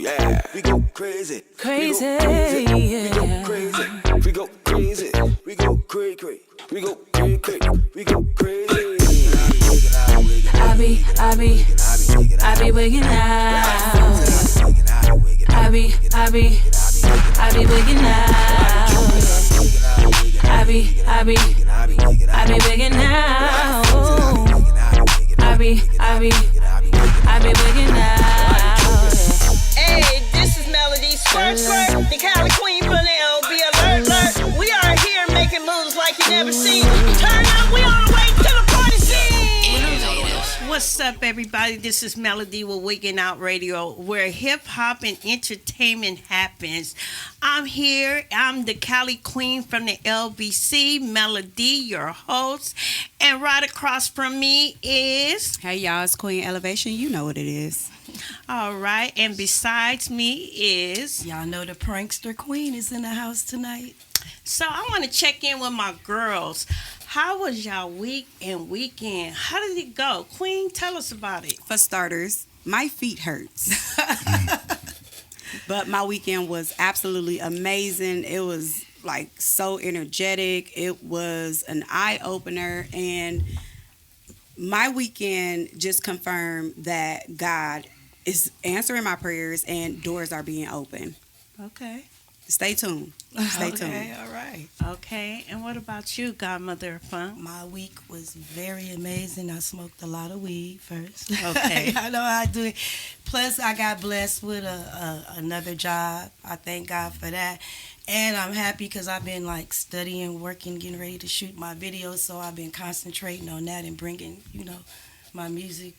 yeah. We go crazy. Crazy, We go crazy. We go crazy. We go crazy. We go crazy. We go crazy. I be wigging out. I be wigging out. I be wigging out. I be wigging out. Hey, this is Melody Squirt, the Cali Queen from the LB Alert. We are here making moves like you never seen. Turn up, we on the way to the party scene. What's up, everybody? This is Melody with Wiggin' Out Radio, where hip hop and entertainment happens. I'm here. I'm the Cali Queen from the LBC, Melody, your host. And right across from me is... Hey, y'all, it's Queen Elevation. You know what it is. All right. And besides me is... Y'all know the prankster queen is in the house tonight. So I want to check in with my girls. How was y'all week and weekend? How did it go? Queen, tell us about it. For starters, my feet hurts. But my weekend was absolutely amazing. It was like so energetic. It was an eye-opener. And my weekend just confirmed that God is answering my prayers and doors are being opened. Okay. Stay tuned. Stay tuned. Okay, all right. Okay. And what about you, Godmother of Fun? My week was very amazing. I smoked a lot of weed first. Okay. I know how I do it. Plus, I got blessed with another job. I thank God for that. And I'm happy because I've been like studying, working, getting ready to shoot my videos. So I've been concentrating on that and bringing, my music.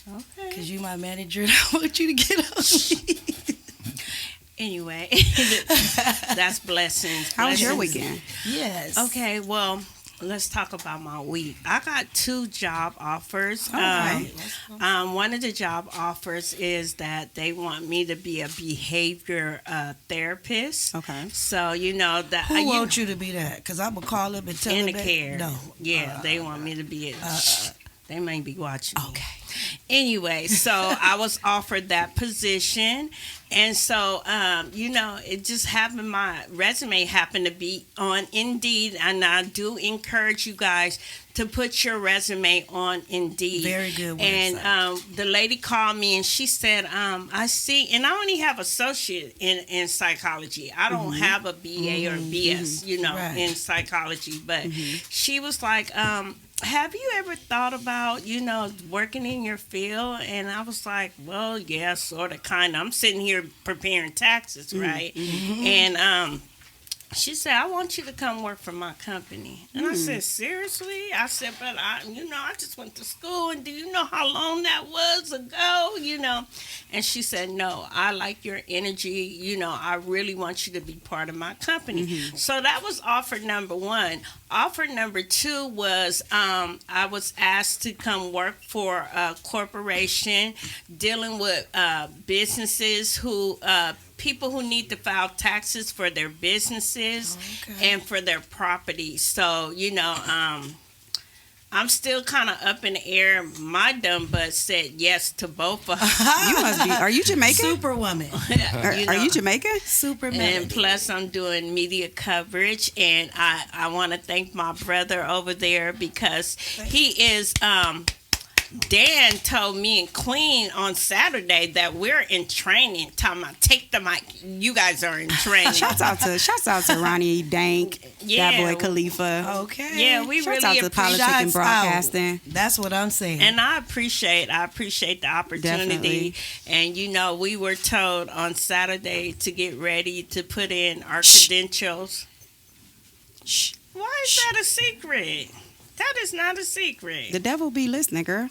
Okay. Because you my manager and I want you to get on me. Anyway, that's blessings. How was your Blessings. weekend? Yes. Okay, well, let's talk about my week. I got 2 job offers. All right. One of the job offers is that they want me to be a behavior therapist. Okay. So, that Who wants you to be that? Because I'm going to call up and tell in them the that. care. No. Yeah, they want me to be they may be watching me. Okay. Anyway, so I was offered that position. And so, it just happened, my resume happened to be on Indeed. And I do encourage you guys to put your resume on Indeed. Very good website. And the lady called me and she said, I see, and I only have associate in psychology. I don't have a BA or BS, Right. in psychology. But she was like, have you ever thought about, working in your field? And I was like, well, yeah, sort of, kind of. I'm sitting here preparing taxes, right? And she said, I want you to come work for my company. And I said, seriously? I said, but I just went to school, and do you know how long that was ago, And she said, no, I like your energy. I really want you to be part of my company. So that was offer number 1. Offer number 2 was I was asked to come work for a corporation dealing with businesses who people who need to file taxes for their businesses and for their property. So, I'm still kind of up in the air. My dumb butt said yes to both of them. You must be. Are you Jamaican? Superwoman. Are you Jamaican? Superman. And plus, I'm doing media coverage, and I want to thank my brother over there because he is. Dan told me and Queen on Saturday that we're in training. Talking about take the mic. You guys are in training. Shouts out to Ronnie Dank, that boy Khalifa. Okay. Yeah, we Shouts really out to Politics and Broadcasting. That's what I'm saying. And I appreciate the opportunity. Definitely. And we were told on Saturday to get ready to put in our credentials. Shh. Why is that a secret? That is not a secret. The devil be listening, girl.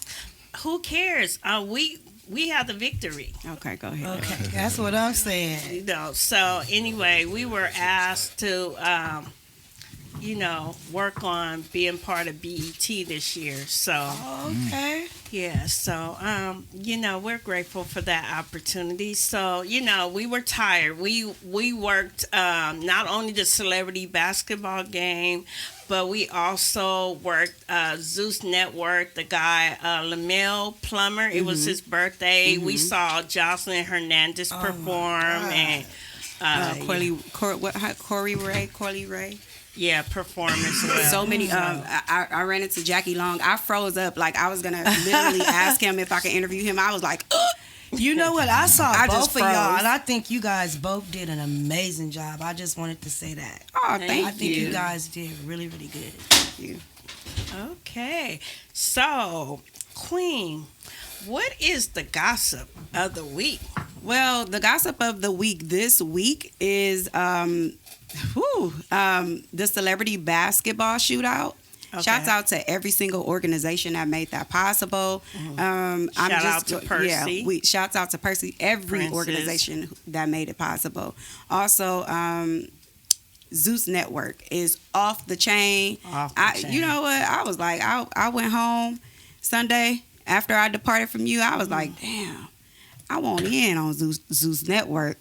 Who cares? We have the victory. Okay, go ahead. Okay, that's what I'm saying. So anyway, we were asked to work on being part of BET this year. So. Okay. Yeah, so we're grateful for that opportunity. So we were tired. We worked not only the celebrity basketball game, but we also worked Zeus Network. The guy Lamel Plummer. It was his birthday. We saw Jocelyn Hernandez perform and Corey Ray. Yeah, performance. Well. So many. I ran into Jackie Long. I froze up. Like, I was gonna literally ask him if I could interview him. I was like, You know what? I saw I both just of y'all, froze. and I think you guys both did an amazing job. I just wanted to say that. oh, Thank thank I think you. you guys did really, really good. Thank you. Okay, so Queen, what is the gossip of the week? Well, the gossip of the week this week is the celebrity basketball shootout. Okay. Shouts out to every single organization that made that possible. Shout out to Percy. Yeah, shouts out to Percy, every Princess. organization that made it possible. Also, Zeus Network is off the chain. Off the chain. You know what? I was like, I went home Sunday after I departed from you. I was like, damn, I want in on Zeus Network.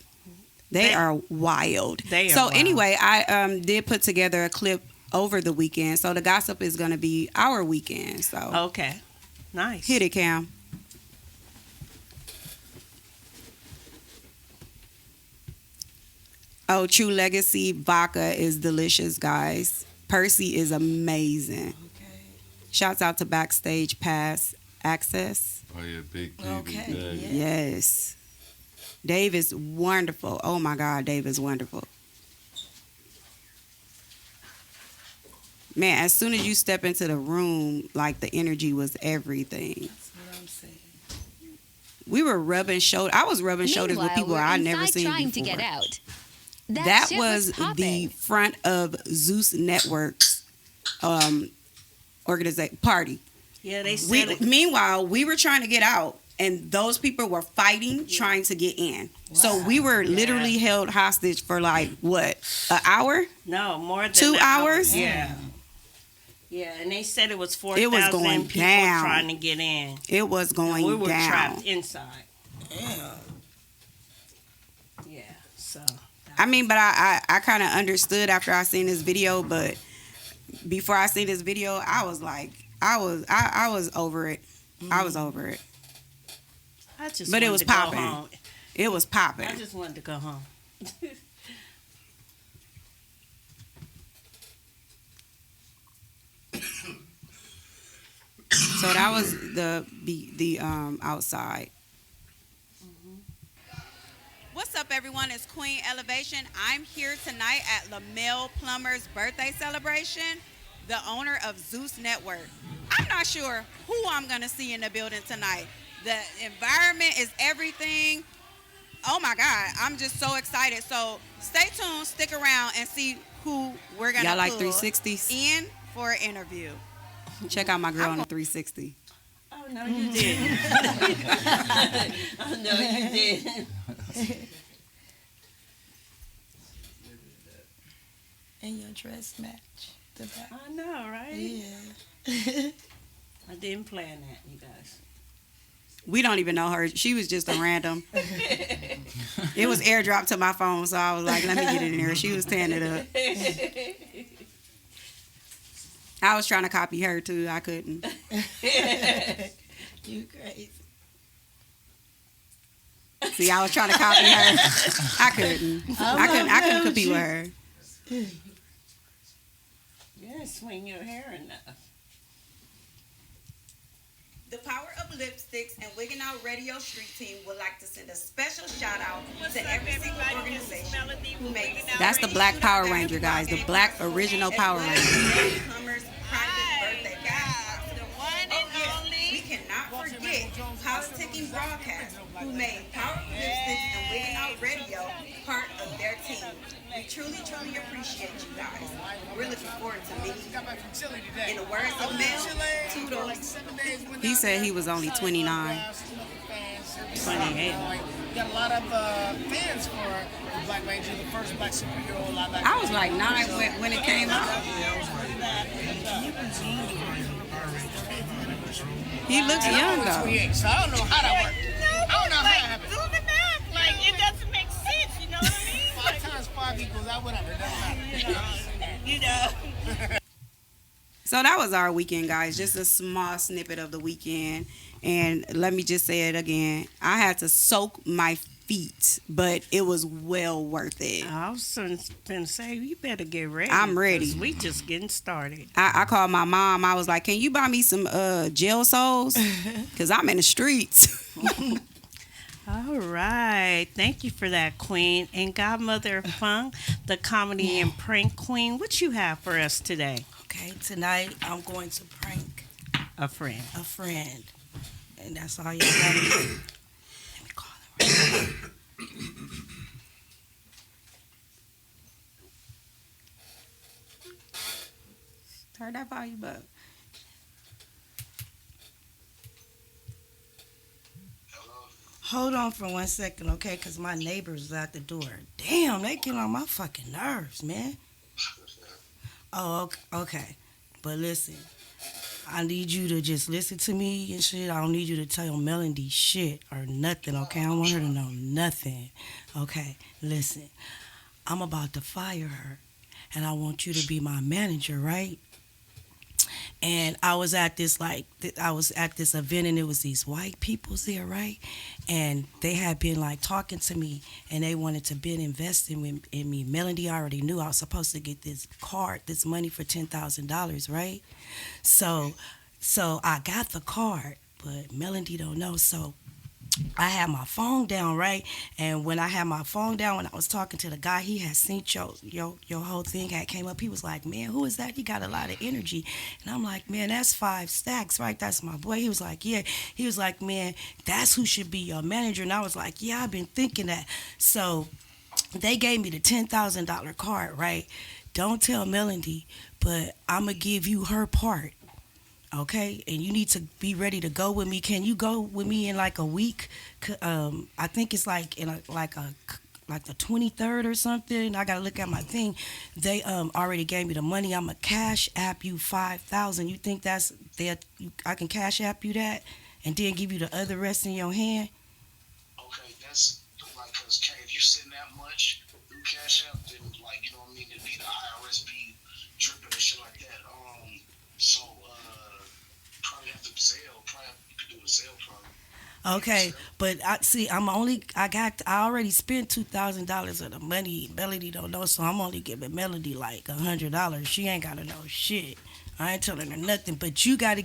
They are wild. So anyway, I did put together a clip over the weekend. So the gossip is going to be our weekend. So Okay, nice. hit it, Cam. Oh, True Legacy vodka is delicious, guys. Percy is amazing. Okay. Shouts out to Backstage Pass Access. Oh yeah, big Dave. Okay, Dave. yeah. Yes. Dave is wonderful. Oh my God, Dave is wonderful. Man, as soon as you step into the room, like, the energy was everything. That's what I'm saying. We were rubbing shoulders. I was rubbing shoulders with people I never seen trying before. to get out. That shit was the popping. front of Zeus Network's organization party. Yeah, they said it. Meanwhile, we were trying to get out, and those people were fighting, trying to get in. So we were literally held hostage for like what, an hour? No, more than 2 an hour. hours? Yeah. Yeah, and they said it was It was 4,000 going people down. trying to get in. It was going We were down. trapped inside. Damn. Yeah, so. I mean, but I kind of understood after I seen this video, but before I seen this video, I was like, I was over it. I was over it. I just But it wanted was to go popping. home. It was popping. I just wanted to go home. So that was the outside. What's up, everyone? It's Queen Elevation. I'm here tonight at Lamel Plummer's birthday celebration, the owner of Zeus Network. I'm not sure who I'm going to see in the building tonight. The environment is everything. Oh, my God. I'm just so excited. So stay tuned, stick around, and see who we're going to Y'all like pull 360s? in for an interview. Check out my girl on the 360. Oh, no, you didn't. Oh, no, you didn't. And your dress match the back. I know, right? Yeah. I didn't plan that, you guys. We don't even know her. She was just a random. It was airdropped to my phone, so I was like, let me get it in there. She was tearing it up. I was trying to copy her, too. I couldn't. You crazy. See, I was trying to copy her. I couldn't. I couldn't compete with her. You didn't swing your hair enough. The Power of Lipsticks and WigginnOutRadio Street Team would like to send a special shout out to every single organization who made this. That's the Black Power Ranger, guys. The Black original Power Ranger. We cannot forget Politicking Broadcast, who made Power of Lipsticks and WigginnOutRadio part of their team. We truly, truly appreciate you guys. We're looking forward to meeting you. In the words of Mel, Toodles. He said he was only 29. 28. You got a lot of fans for the Black Ranger, the first black superhero live action. I was like 9 when it came out. He looks young though. 28, so I don't know how that works. I don't know how that happened. Do the math. Like, it doesn't make sense, you know what I mean? 5 times 5 equals that, whatever. It doesn't matter. You know. So that was our weekend, guys. Just a small snippet of the weekend. And let me just say it again. I had to soak my feet, but it was well worth it. I was going to say, you better get ready. I'm ready. 'Cause we just getting started. I called my mom. I was like, can you buy me some gel soles? Because I'm in the streets. All right. Thank you for that, Queen. And Godmother Fung, the comedy and prank queen, what you have for us today? Okay, tonight I'm going to prank A friend. a friend. And that's all you got to do. Let me call her. Turn that volume up. Hold on for 1 second, okay? Because my neighbor's at the door. Damn, they get on my fucking nerves, man. Oh, okay. But listen, I need you to just listen to me and shit. I don't need you to tell Melody shit or nothing, okay? I don't want her to know nothing. Okay, listen. I'm about to fire her, and I want you to be my manager, right? And I was at this event, and it was these white peoples there, right? And they had been like talking to me, and they wanted to been investing in me. Melody already knew I was supposed to get this money for $10,000, right? So I got the card, but Melody don't know. So I had my phone down, right? And when I had my phone down, when I was talking to the guy, he had seen your whole thing had came up. He was like, man, who is that? He got a lot of energy. And I'm like, man, that's 5 stacks, right? That's my boy. He was like, yeah. He was like, man, that's who should be your manager. And I was like, yeah, I've been thinking that. So they gave me the $10,000 card, right? Don't tell Melody, but I'm going to give you her part. Okay, and you need to be ready to go with me. Can you go with me in like a week? I think it's like in like the 23rd or something. I gotta look at my thing. They already gave me the money. I'm a cash app you $5,000. You think that's that? I can cash app you that, and then give you the other rest in your hand. Okay, that's like, cause if you send that much through Cash App, then like, you know what I mean, it'd be the IRS be tripping and shit like that. So probably have to Zelle. You could do a Zelle probably. Okay, but I already spent $2,000 of the money. Melody don't know, so I'm only giving Melody like $100. She ain't gotta know shit. I ain't telling her nothing, but you gotta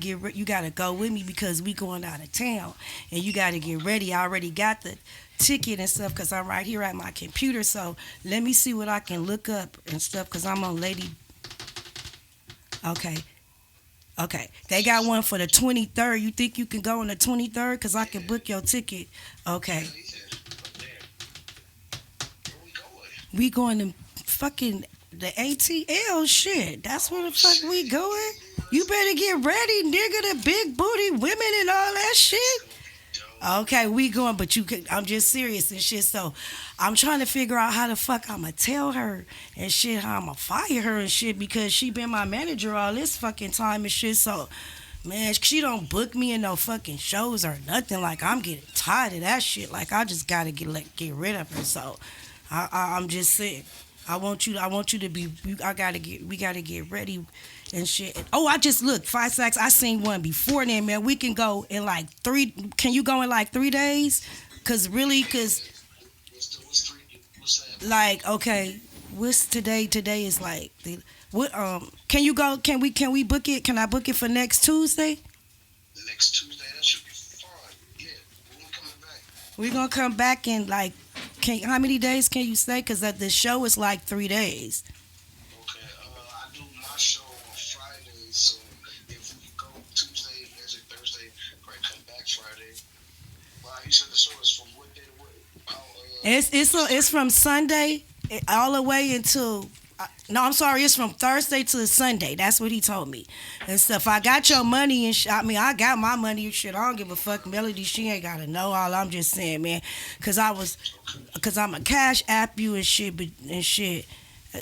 go with me because we going out of town, and you gotta get ready. I already got the ticket and stuff because I'm right here at my computer. So let me see what I can look up and stuff because I'm on Lady. Okay, they got one for the 23rd. You think you can go on the 23rd? Because I can book your ticket. Okay. We going to fucking the ATL shit. That's where the fuck we going. You better get ready, nigga. The big booty women and all that shit. Okay, we going, but I'm just serious and shit. So I'm trying to figure out how the fuck I'ma tell her and shit, how I'ma fire her and shit, because she been my manager all this fucking time and shit. So, man, she don't book me in no fucking shows or nothing. Like, I'm getting tired of that shit. Like, I just gotta get rid of her. So, I'm just saying, I want you to be. We gotta get ready and shit. Oh, I just looked 5 stacks. I seen one before then, man. We can go in like 3. Can you go in like 3 days? Cause like, okay, what's today? Today is like what? Can you go? Can we book it? Can I book it for next Tuesday? Next Tuesday, that should be fine. Yeah, we're coming back. We're gonna come back in like. How many days can you stay? Cause the show is like 3 days. Okay, I do my show on Friday, so if we go Tuesday, Wednesday, Thursday, probably come back Friday. Well, you said the show is from what day? What? It's from Sunday all the way until No, I'm sorry. It's from Thursday to Sunday. That's what he told me. And stuff. I got your money and shit. I mean, I got my money and shit. I don't give a fuck. Melody, she ain't gotta know. All I'm just saying, man, cause I'm a cash app you and shit, and shit.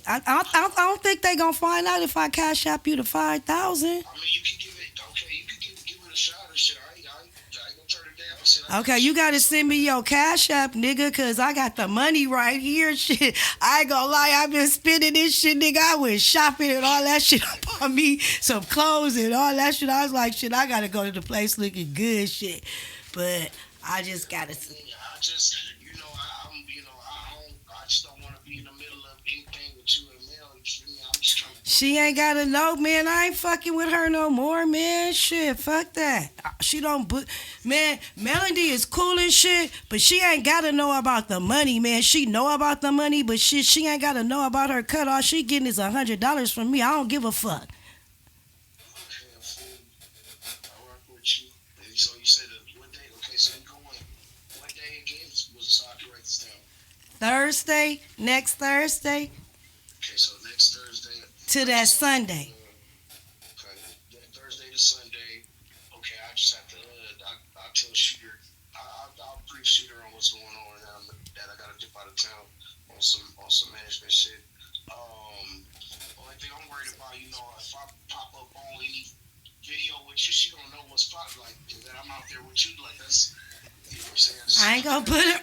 I don't think they gonna find out if I cash app you the 5,000. I mean, you can give it. Okay, you can give it a shot and shit. I ain't gonna turn it down. Shit, Okay, you gotta send me your cash app, nigga, cause I got the money right here. Shit, I ain't gonna lie, I've been spending this shit, nigga. I went shopping and all that shit. I bought me some clothes and all that shit. I was like, shit, I gotta go to the place looking good, shit. But I just gotta. I just, I just don't want to be in the middle of anything with you and Mel. I'm just trying to. She ain't gotta know, man. I ain't fucking with her no more, man. Shit, fuck that. She don't, man. Melody is cool and shit, but she ain't gotta know about the money, man. She know about the money, but she ain't gotta know about her cut. All she getting is $100 from me. I don't give a fuck. Okay, I work with you. And so you said what day? Okay, so you going. What day again? So I can write this down. Thursday, next Thursday Okay, so next Thursday. to that Sunday. Okay, that Thursday to Sunday. Okay, I just have to. I'll tell Shooter. I'll brief Shooter on what's going on, and that I gotta dip out of town on some management shit. Only thing I'm worried about, if I pop up on any video with you, she don't know what's popping. Like that, I'm out there with you. Like that's, you know what I'm saying? I ain't gonna put her.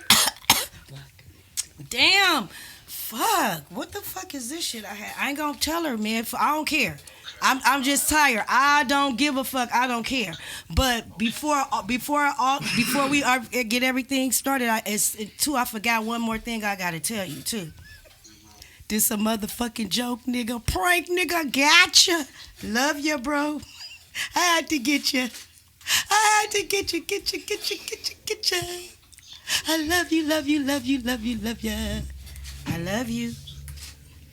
Damn. Fuck. What the fuck is this shit I had? I ain't gonna tell her, man. I don't care. I'm just tired. I don't give a fuck. I don't care. But before we get everything started, I forgot one more thing I gotta tell you too. This a motherfucking joke, nigga. Prank, nigga. Gotcha. Love you, bro. I had to get you. Get you. I love you, love you, love you, love you, love you. I love you.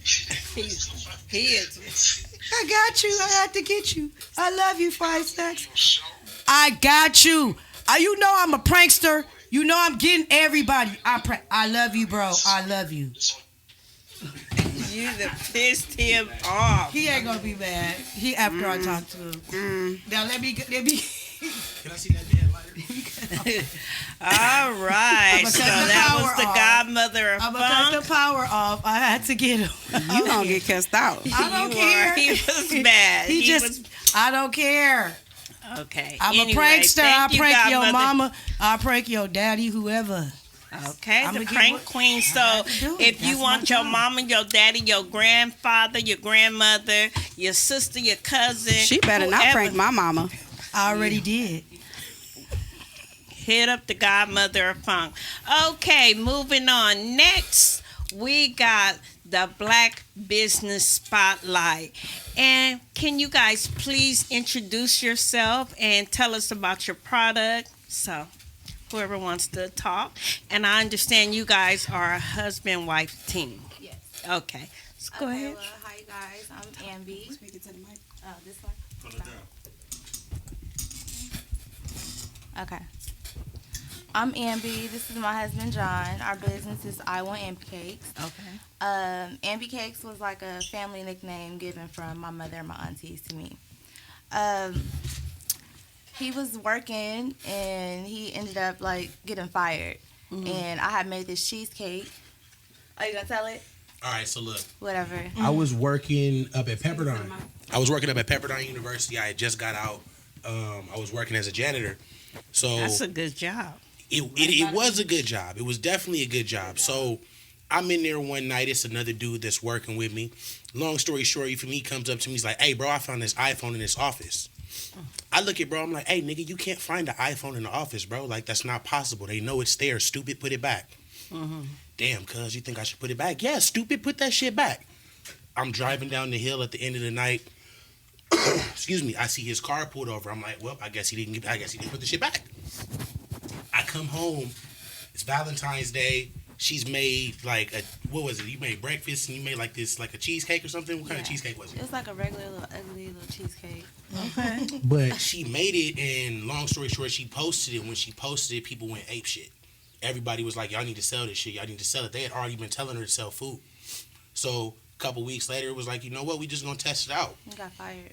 He is. I got you. I had to get you. I love you, 5 stacks. I got you. You know I'm a prankster. You know I'm getting everybody. I love you, bro. I love you. You done pissed him off. He ain't gonna be mad. After I talk to him. Now let me. Can I see that damn lighter? All right. So that was the godmother of I'm gonna cut funk. the power off. I had to get him. You gonna get cussed out. I don't You care. are. He was mad. He just. I don't care. Okay. I'm Anyway, a prankster. I thank you, prank your godmother. mama. I prank your daddy, whoever. Okay, I'ma the get prank what- queen. I So have to do it. if you That's want my your job. mama, your daddy, your grandfather, your grandmother, your sister, your cousin, She better not whoever, prank my mama. I already did. hit up the godmother of funk. Okay, moving on. Next, we got the Black Business Spotlight. And can you guys please introduce yourself and tell us about your product? So, whoever wants to talk. And I understand you guys are a husband-wife team. Yes. Okay, let's go ahead. Well, hi guys, I'm Ambi. Speak it to the mic. Oh, this one? Put it down. Okay. I'm Ambi. This is my husband John. Our business is I Want Ambi Cakes. Okay. Ambi Cakes was like a family nickname given from my mother and my aunties to me. He was working and he ended up like getting fired. And I had made this cheesecake. Are you gonna tell it? All right, so look. Whatever. I was working up at Pepperdine. University. I had just got out. I was working as a janitor. So That's a good job. it was a good job. It was definitely a good job. So I'm in there one night. It's another dude that's working with me. Long story short, for me, he comes up to me. He's like, "Hey, bro, I found this iPhone in this office." I look at bro. I'm like, "Hey, nigga, you can't find the iPhone in the office, bro. Like, that's not possible. They know it's there. Stupid, put it back." Damn, cuz, you think I should put it back? Yeah, stupid, put that shit back. I'm driving down the hill at the end of the night. Excuse me. I see his car pulled over. I'm like, well, I guess he didn't put the shit back. I come home. It's Valentine's Day. She's made like what was it? You made breakfast and you made like a cheesecake or something. What kind of cheesecake was It it? was like a regular little ugly little cheesecake. But she made it, and long story short, she posted it. When she posted it, people went ape shit. Everybody was like, "Y'all need to sell this shit. Y'all need to sell it." They had already been telling her to sell food. So couple weeks later, it was like, you know what? We just gonna test it out. You got fired.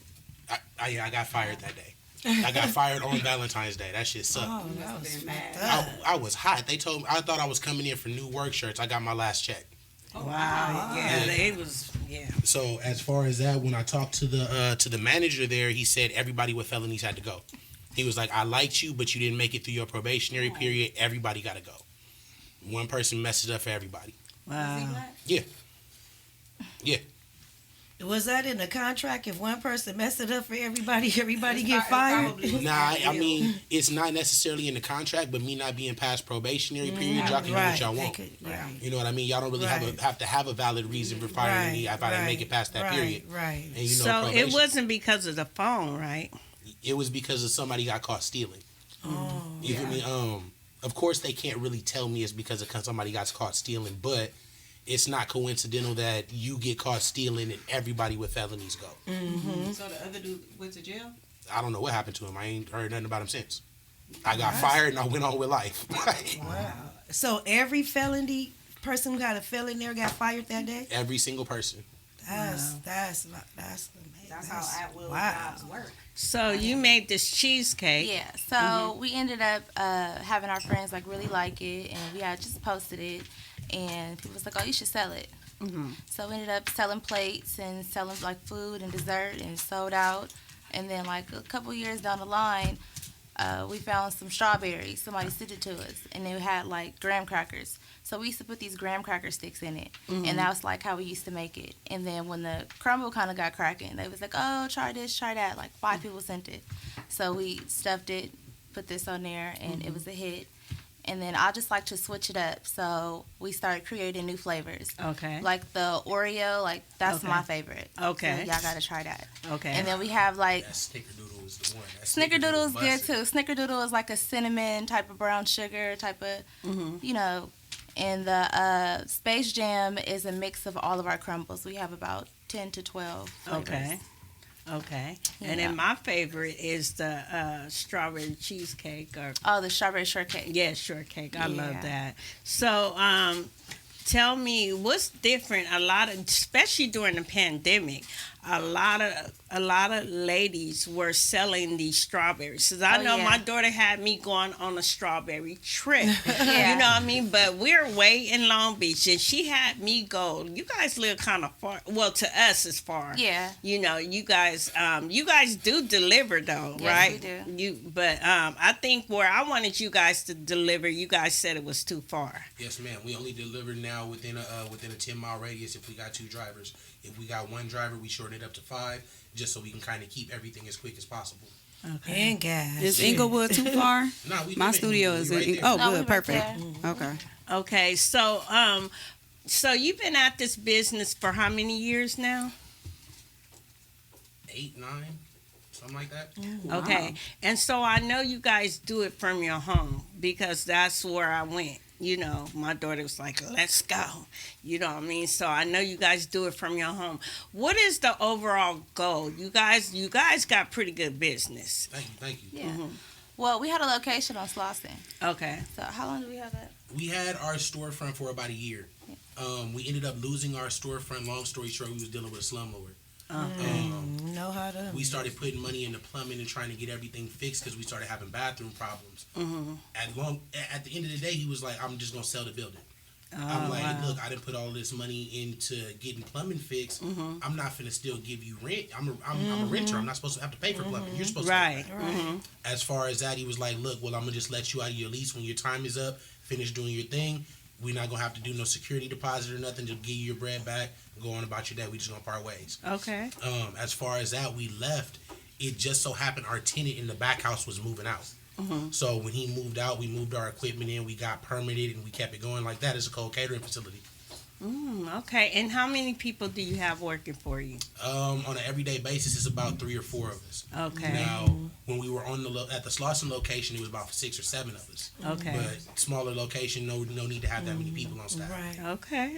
I got fired that day. I got fired on Valentine's Day. That shit sucked. Oh, that was mad. I was hot. They told me I thought I was coming in for new work shirts. I got my last check. Wow. Yeah, they was. Yeah. So as far as that, when I talked to the manager there, he said everybody with felonies had to go. He was like, I liked you, but you didn't make it through your probationary period. Everybody got to go. One person messes up for everybody. Wow. Yeah. Yeah. Was that in the contract? If one person messed it up for everybody get fired? Nah, I mean, it's not necessarily in the contract, but me not being past probationary period, y'all can do what y'all want. You know what I mean? Y'all don't really have to have a valid reason for firing me if I didn't make it past that period. Right. And, you know, So probation. it wasn't because of the phone, right? It was because of somebody got caught stealing. Oh, You feel me? Of course, they can't really tell me it's because of somebody got caught stealing, but it's not coincidental that you get caught stealing and everybody with felonies go. Mm-hmm. So the other dude went to jail? I don't know what happened to him. I ain't heard nothing about him since. I got fired and I went on with life. Wow. So every felony person who got a felony there got fired that day? Every single person. That's amazing. That's how at-will jobs work. So you made this cheesecake. Yeah. So we ended up having our friends like really like it, and we had just posted it, and people was like, "Oh, you should sell it." Mm-hmm. So we ended up selling plates and selling like food and dessert, and sold out. And then like a couple years down the line, we found some strawberries. Somebody sent it to us, and they had like graham crackers. So we used to put these graham cracker sticks in it, and that was like how we used to make it. And then when the crumble kind of got cracking, they was like, "Oh, try this, try that." Like 5 people sent it, so we stuffed it, put this on there, and it was a hit. And then I just like to switch it up, so we started creating new flavors. Okay. Like the Oreo, like that's Okay. my favorite. Okay. So y'all gotta try that. Okay. And then we have like That snickerdoodle is the one. That Snickerdoodle is good busted. too. Snickerdoodle is like a cinnamon type of brown sugar type of, you know. And the Space Jam is a mix of all of our crumbles. We have about 10 to 12 flavors. Okay. Yeah. And then my favorite is the strawberry cheesecake or Oh, the strawberry shortcake. yeah, shortcake. I love Yeah. that. So, tell me what's different. A lot of, especially during the pandemic, a lot of ladies were selling these strawberries. Cause I Oh, know yeah. my daughter had me going on a strawberry trip. Yeah. You know what I mean? But we're way in Long Beach, and she had me go. You guys live kind of far. Well, to us, it's far. Yeah. You know, you guys do deliver though, Yes, right? we do. But I think where I wanted you guys to deliver, you guys said it was too far. Yes, ma'am. We only deliver now within a 10-mile radius if we got 2 drivers. If we got 1 driver, we shorten it up to 5, just so we can kind of keep everything as quick as possible. Okay. And gas. Is Inglewood too far? Nah, we My live in studio Inglewood. is We in. right there. Oh, No, we good, right perfect. there. Okay. Okay, so you've been at this business for how many years now? 8, 9, something like that. Okay, and so I know you guys do it from your home because that's where I went. You know, my daughter was like, "Let's go." You know what I mean? So I know you guys do it from your home. What is the overall goal? You guys got pretty good business. Thank you. Yeah. Well, we had a location on Slauson. Okay. So how long do we have that? We had our storefront for about a year. We ended up losing our storefront. Long story short, we was dealing with a slumlord. Know how to. We started putting money into plumbing and trying to get everything fixed because we started having bathroom problems. At the end of the day, he was like, "I'm just gonna sell the building." I'm like, wow. "Look, I didn't put all this money into getting plumbing fixed. I'm not finna still give you rent. I'm a renter. I'm not supposed to have to pay for plumbing. You're supposed Right. to." Pay. As far as that, he was like, "Look, well, I'm gonna just let you out of your lease when your time is up. Finish doing your thing. We're not gonna have to do no security deposit or nothing. Just give you your bread back. Go on about your day. We just gonna part ways." Okay. As far as that, we left. It just so happened our tenant in the back house was moving out. So when he moved out, we moved our equipment in. We got permitted and we kept it going like that. It's a cold catering facility. Okay. And how many people do you have working for you? On an everyday basis, it's about 3 or 4 of us. Okay. Now, when we were at the Slauson location, it was about 6 or 7 of us. Okay. But smaller location, no need to have that many people on staff. Right.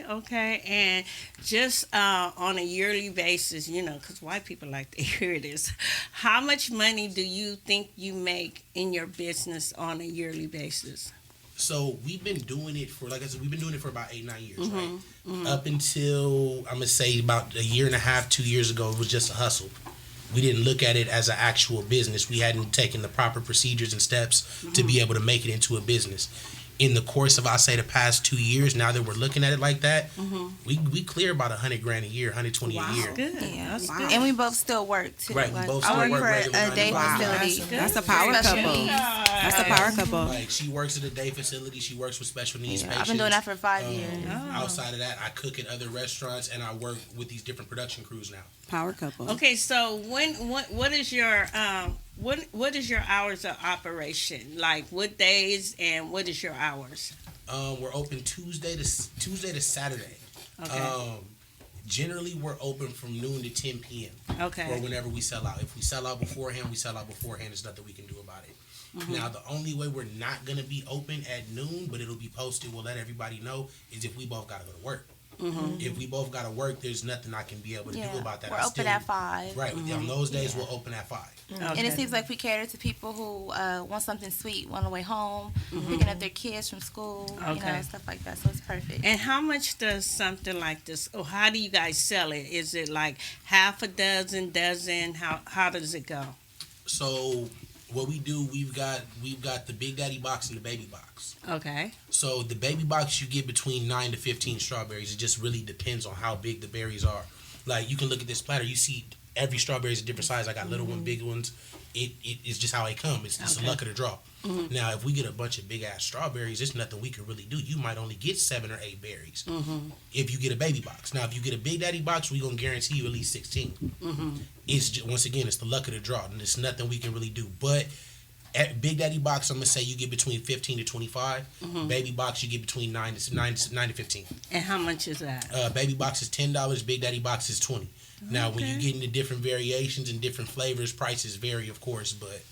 Okay. And just on a yearly basis, you know, because white people like to hear this, how much money do you think you make in your business on a yearly basis? So we've been doing it for, like I said, we've been doing it for about 8-9 years, right? Up until, I'm going to say about a year and a half, 2 years ago, it was just a hustle. We didn't look at it as an actual business. We hadn't taken the proper procedures and steps to be able to make it into a business. In the course of, I say, the past 2 years, now that we're looking at it like that, we clear about $100,000 a year, $120 a year. Good. Yeah. That's Wow. good. And we both still work too. Right, we both still I work work for regular a day 9 to 5. facility. That's a power Special couple. needs. That's a power couple. Like, she works at a day facility. She works with special needs Yeah, patients. I've been doing that for 5 years. Outside of that, I cook at other restaurants, and I work with these different production crews now. Power couple. Okay, so what is your what is your hours of operation? Like what days and what is your hours? We're open Tuesday to Saturday. Okay. Generally, we're open from noon to 10 p.m. Okay. Or whenever we sell out. If we sell out beforehand, we sell out beforehand. There's nothing we can do about it. Now, the only way we're not going to be open at noon, but it'll be posted, we'll let everybody know, is if we both got to go to work. If we both got to work, there's nothing I can be able to do about that. We're open at 5. Right. On those days, we'll open at 5. And it seems like we cater to people who want something sweet, on the way home, picking up their kids from school, Okay. stuff like that. So it's perfect. And how much does something like this, or how do you guys sell it? Is it like half a dozen? How does it go? So what we do, we've got the Big Daddy box and the baby box. Okay. So the baby box, you get between 9 to 15 strawberries. It just really depends on how big the berries are. Like, you can look at this platter, you see every strawberry is a different size. I got little ones, big ones. It is just how they come. It's the luck of the draw. Now, if we get a bunch of big ass strawberries, there's nothing we can really do. You might only get 7 or 8 berries if you get a baby box. Now, if you get a Big Daddy box, we're gonna guarantee you at least 16. It's just, once again, it's the luck of the draw, and there's nothing we can really do. But at Big Daddy box, I'm gonna say you get between 15 to 25. Baby box, you get between 9 to 15. And how much is that? Baby box is $10. Big Daddy box is $20. Now, when you get into different variations and different flavors, prices vary, of course, but.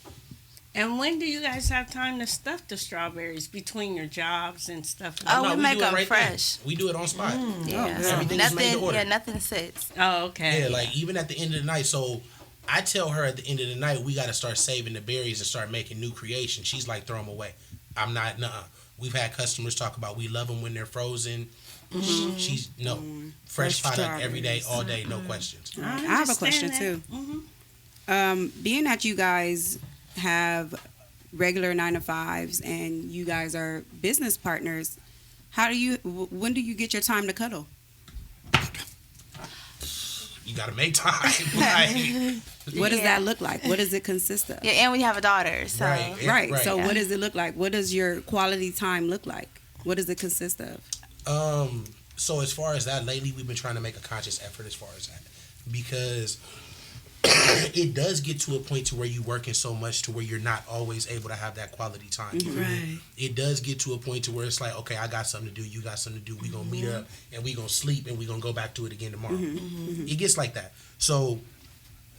And when do you guys have time to stuff the strawberries between your jobs and stuff? Oh, No, we make do it them right fresh. there. We do it on spot. Yeah. Everything is made to order. Yeah, nothing sits. Oh, okay. Yeah, like even at the end of the night. So I tell her at the end of the night, we got to start saving the berries and start making new creations. She's like, throw them away. I'm not, nuh-uh. We've had customers talk about we love them when they're frozen. She's, no, fresh product every day, all day, no questions. I have a question too. Being that you guys have regular 9-to-5s and you guys are business partners, when do you get your time to cuddle? You got to make time. Like, What does that look like? What does it consist of? Yeah, and we have a daughter. So Right. So what does it look like? What does your quality time look like? What does it consist of? So as far as that, lately we've been trying to make a conscious effort as far as that, because it does get to a point to where you're working so much to where you're not always able to have that quality time. Right. It does get to a point to where it's like, okay, I got something to do, you got something to do, we gonna meet up and we gonna sleep and we gonna go back to it again tomorrow. It gets like that. So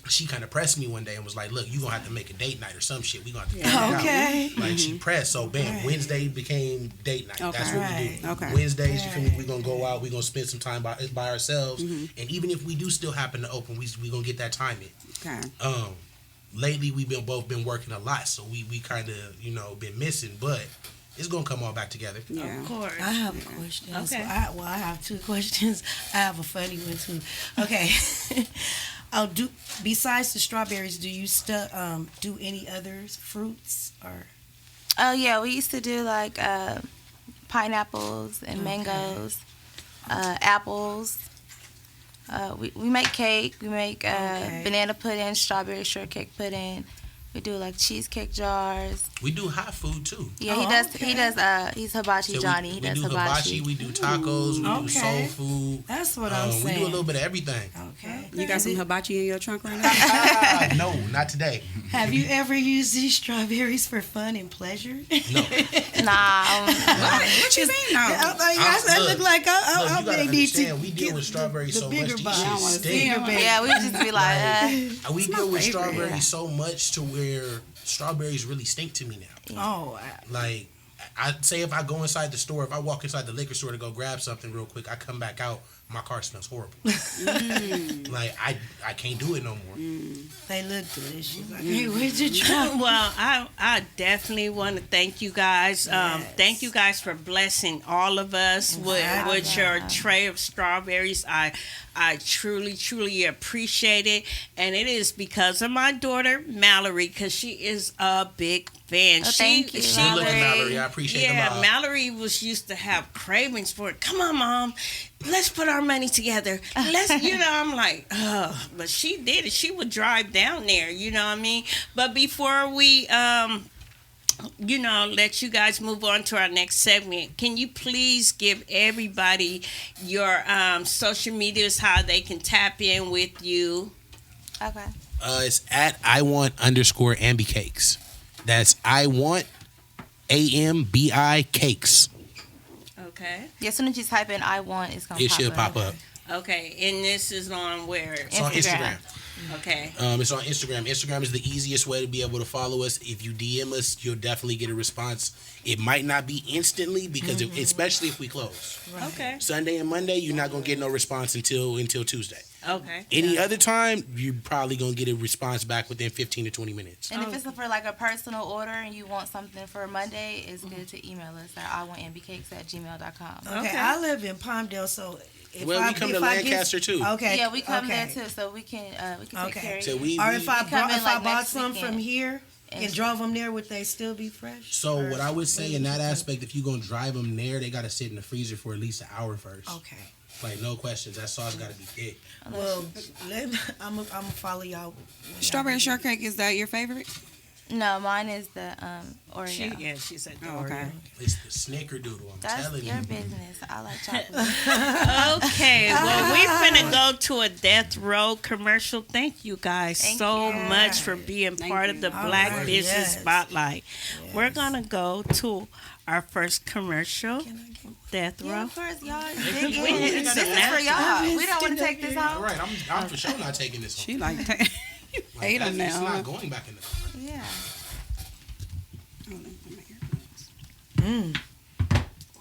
she kind of pressed me one day and was like, look, you gonna have to make a date night or some shit. We gonna have to figure it Okay. out. Like, she pressed, so bam, Wednesday became date night. That's what we do. Okay. Wednesdays, you feel me? We gonna go out, we gonna spend some time by ourselves, and even if we do still happen to open, we gonna get that time in. Okay. Lately we've both been working a lot, so we kind of been missing, but it's gonna come all back together. Yeah. Of course. I have a question. Okay. So I have 2 questions. I have a funny one too. Okay. Besides the strawberries, do you do any other fruits or? Oh yeah, we used to do like pineapples and mangoes, apples. We make cake. We make banana pudding, strawberry shortcake pudding. We do like cheesecake jars. We do hot food too. Yeah, he does. He does. He's hibachi So Johnny. we He does do hibachi. we do tacos, we do Okay. soul food. That's what I'm We saying. do a little bit of everything. Okay. You got some hibachi in your trunk right now? No, not today. Have you ever used these strawberries for fun and pleasure? No. Nah. What you mean? No. I look like Look, you I gotta may need to understand, we deal with strawberries the so bigger much. These box. shit I wanna see stink. your baby. Yeah, we just be like, We deal with favorite. strawberries so much to where strawberries really stink to me now. Oh, Like, I'd say if I go inside the store, if I walk inside the liquor store to go grab something real quick, I come back out, my car smells horrible. Like I can't do it no more. They look delicious. I can't wait to try. Well, I definitely want to thank you guys. Thank you guys for blessing all of us with your tray of strawberries. I truly appreciate it, and it is because of my daughter Mallory, because she is a big fan. Thank you, Good looking, Mallory. I appreciate the love. Mallory was used to have cravings for it. Come on, Mom, let's put our money together. Let's, I'm like, but she did it. She would drive down there, you know what I mean? But before we, let you guys move on to our next segment, can you please give everybody your social medias, how they can tap in with you? Okay. It's at @IWant_Ambi Cakes. That's IWant Cakes. Okay. Yeah, as soon as you type in I want, it's going to It should pop up. Okay, and this is on where? It's on Instagram. Okay. It's on Instagram. Instagram is the easiest way to be able to follow us. If you DM us, you'll definitely get a response. It might not be instantly because especially if we close. Right. Okay. Sunday and Monday, you're not gonna get no response until Tuesday. Okay. Any other time, you're probably gonna get a response back within 15 to 20 minutes. And if it's for like a personal order and you want something for Monday, it's good to email us at iwantambicakes@gmail.com. Okay, I live in Palmdale, so we come to Lancaster too. Okay, Yeah, we come there too, so we can take care of So you. Or if I come in, like, bought next some weekend. from here and drove them there, would they still be fresh? So what I would say in that aspect, if you're gonna drive them there, they gotta sit in the freezer for at least an hour first. Okay. Like no questions, that sauce gotta be thick. Well, I'm gonna follow y'all. Strawberry shortcake, is that your favorite? No, mine is the Oreo. She said the Oh, okay. Oreo. It's the snickerdoodle. I'm That's telling your you. business. I like chocolate. Okay, well, we're finna go to a Death Row commercial. Thank you guys Thank so you. much for being part of the All Black right, Business yes. Spotlight. We're gonna go to our first commercial. Death Yeah, Row. of course, y'all. We This got is a for y'all. We don't want to take this All home. right, I'm for sure not taking this home. She like Like, ate them it's now. not going back in the car. Yeah.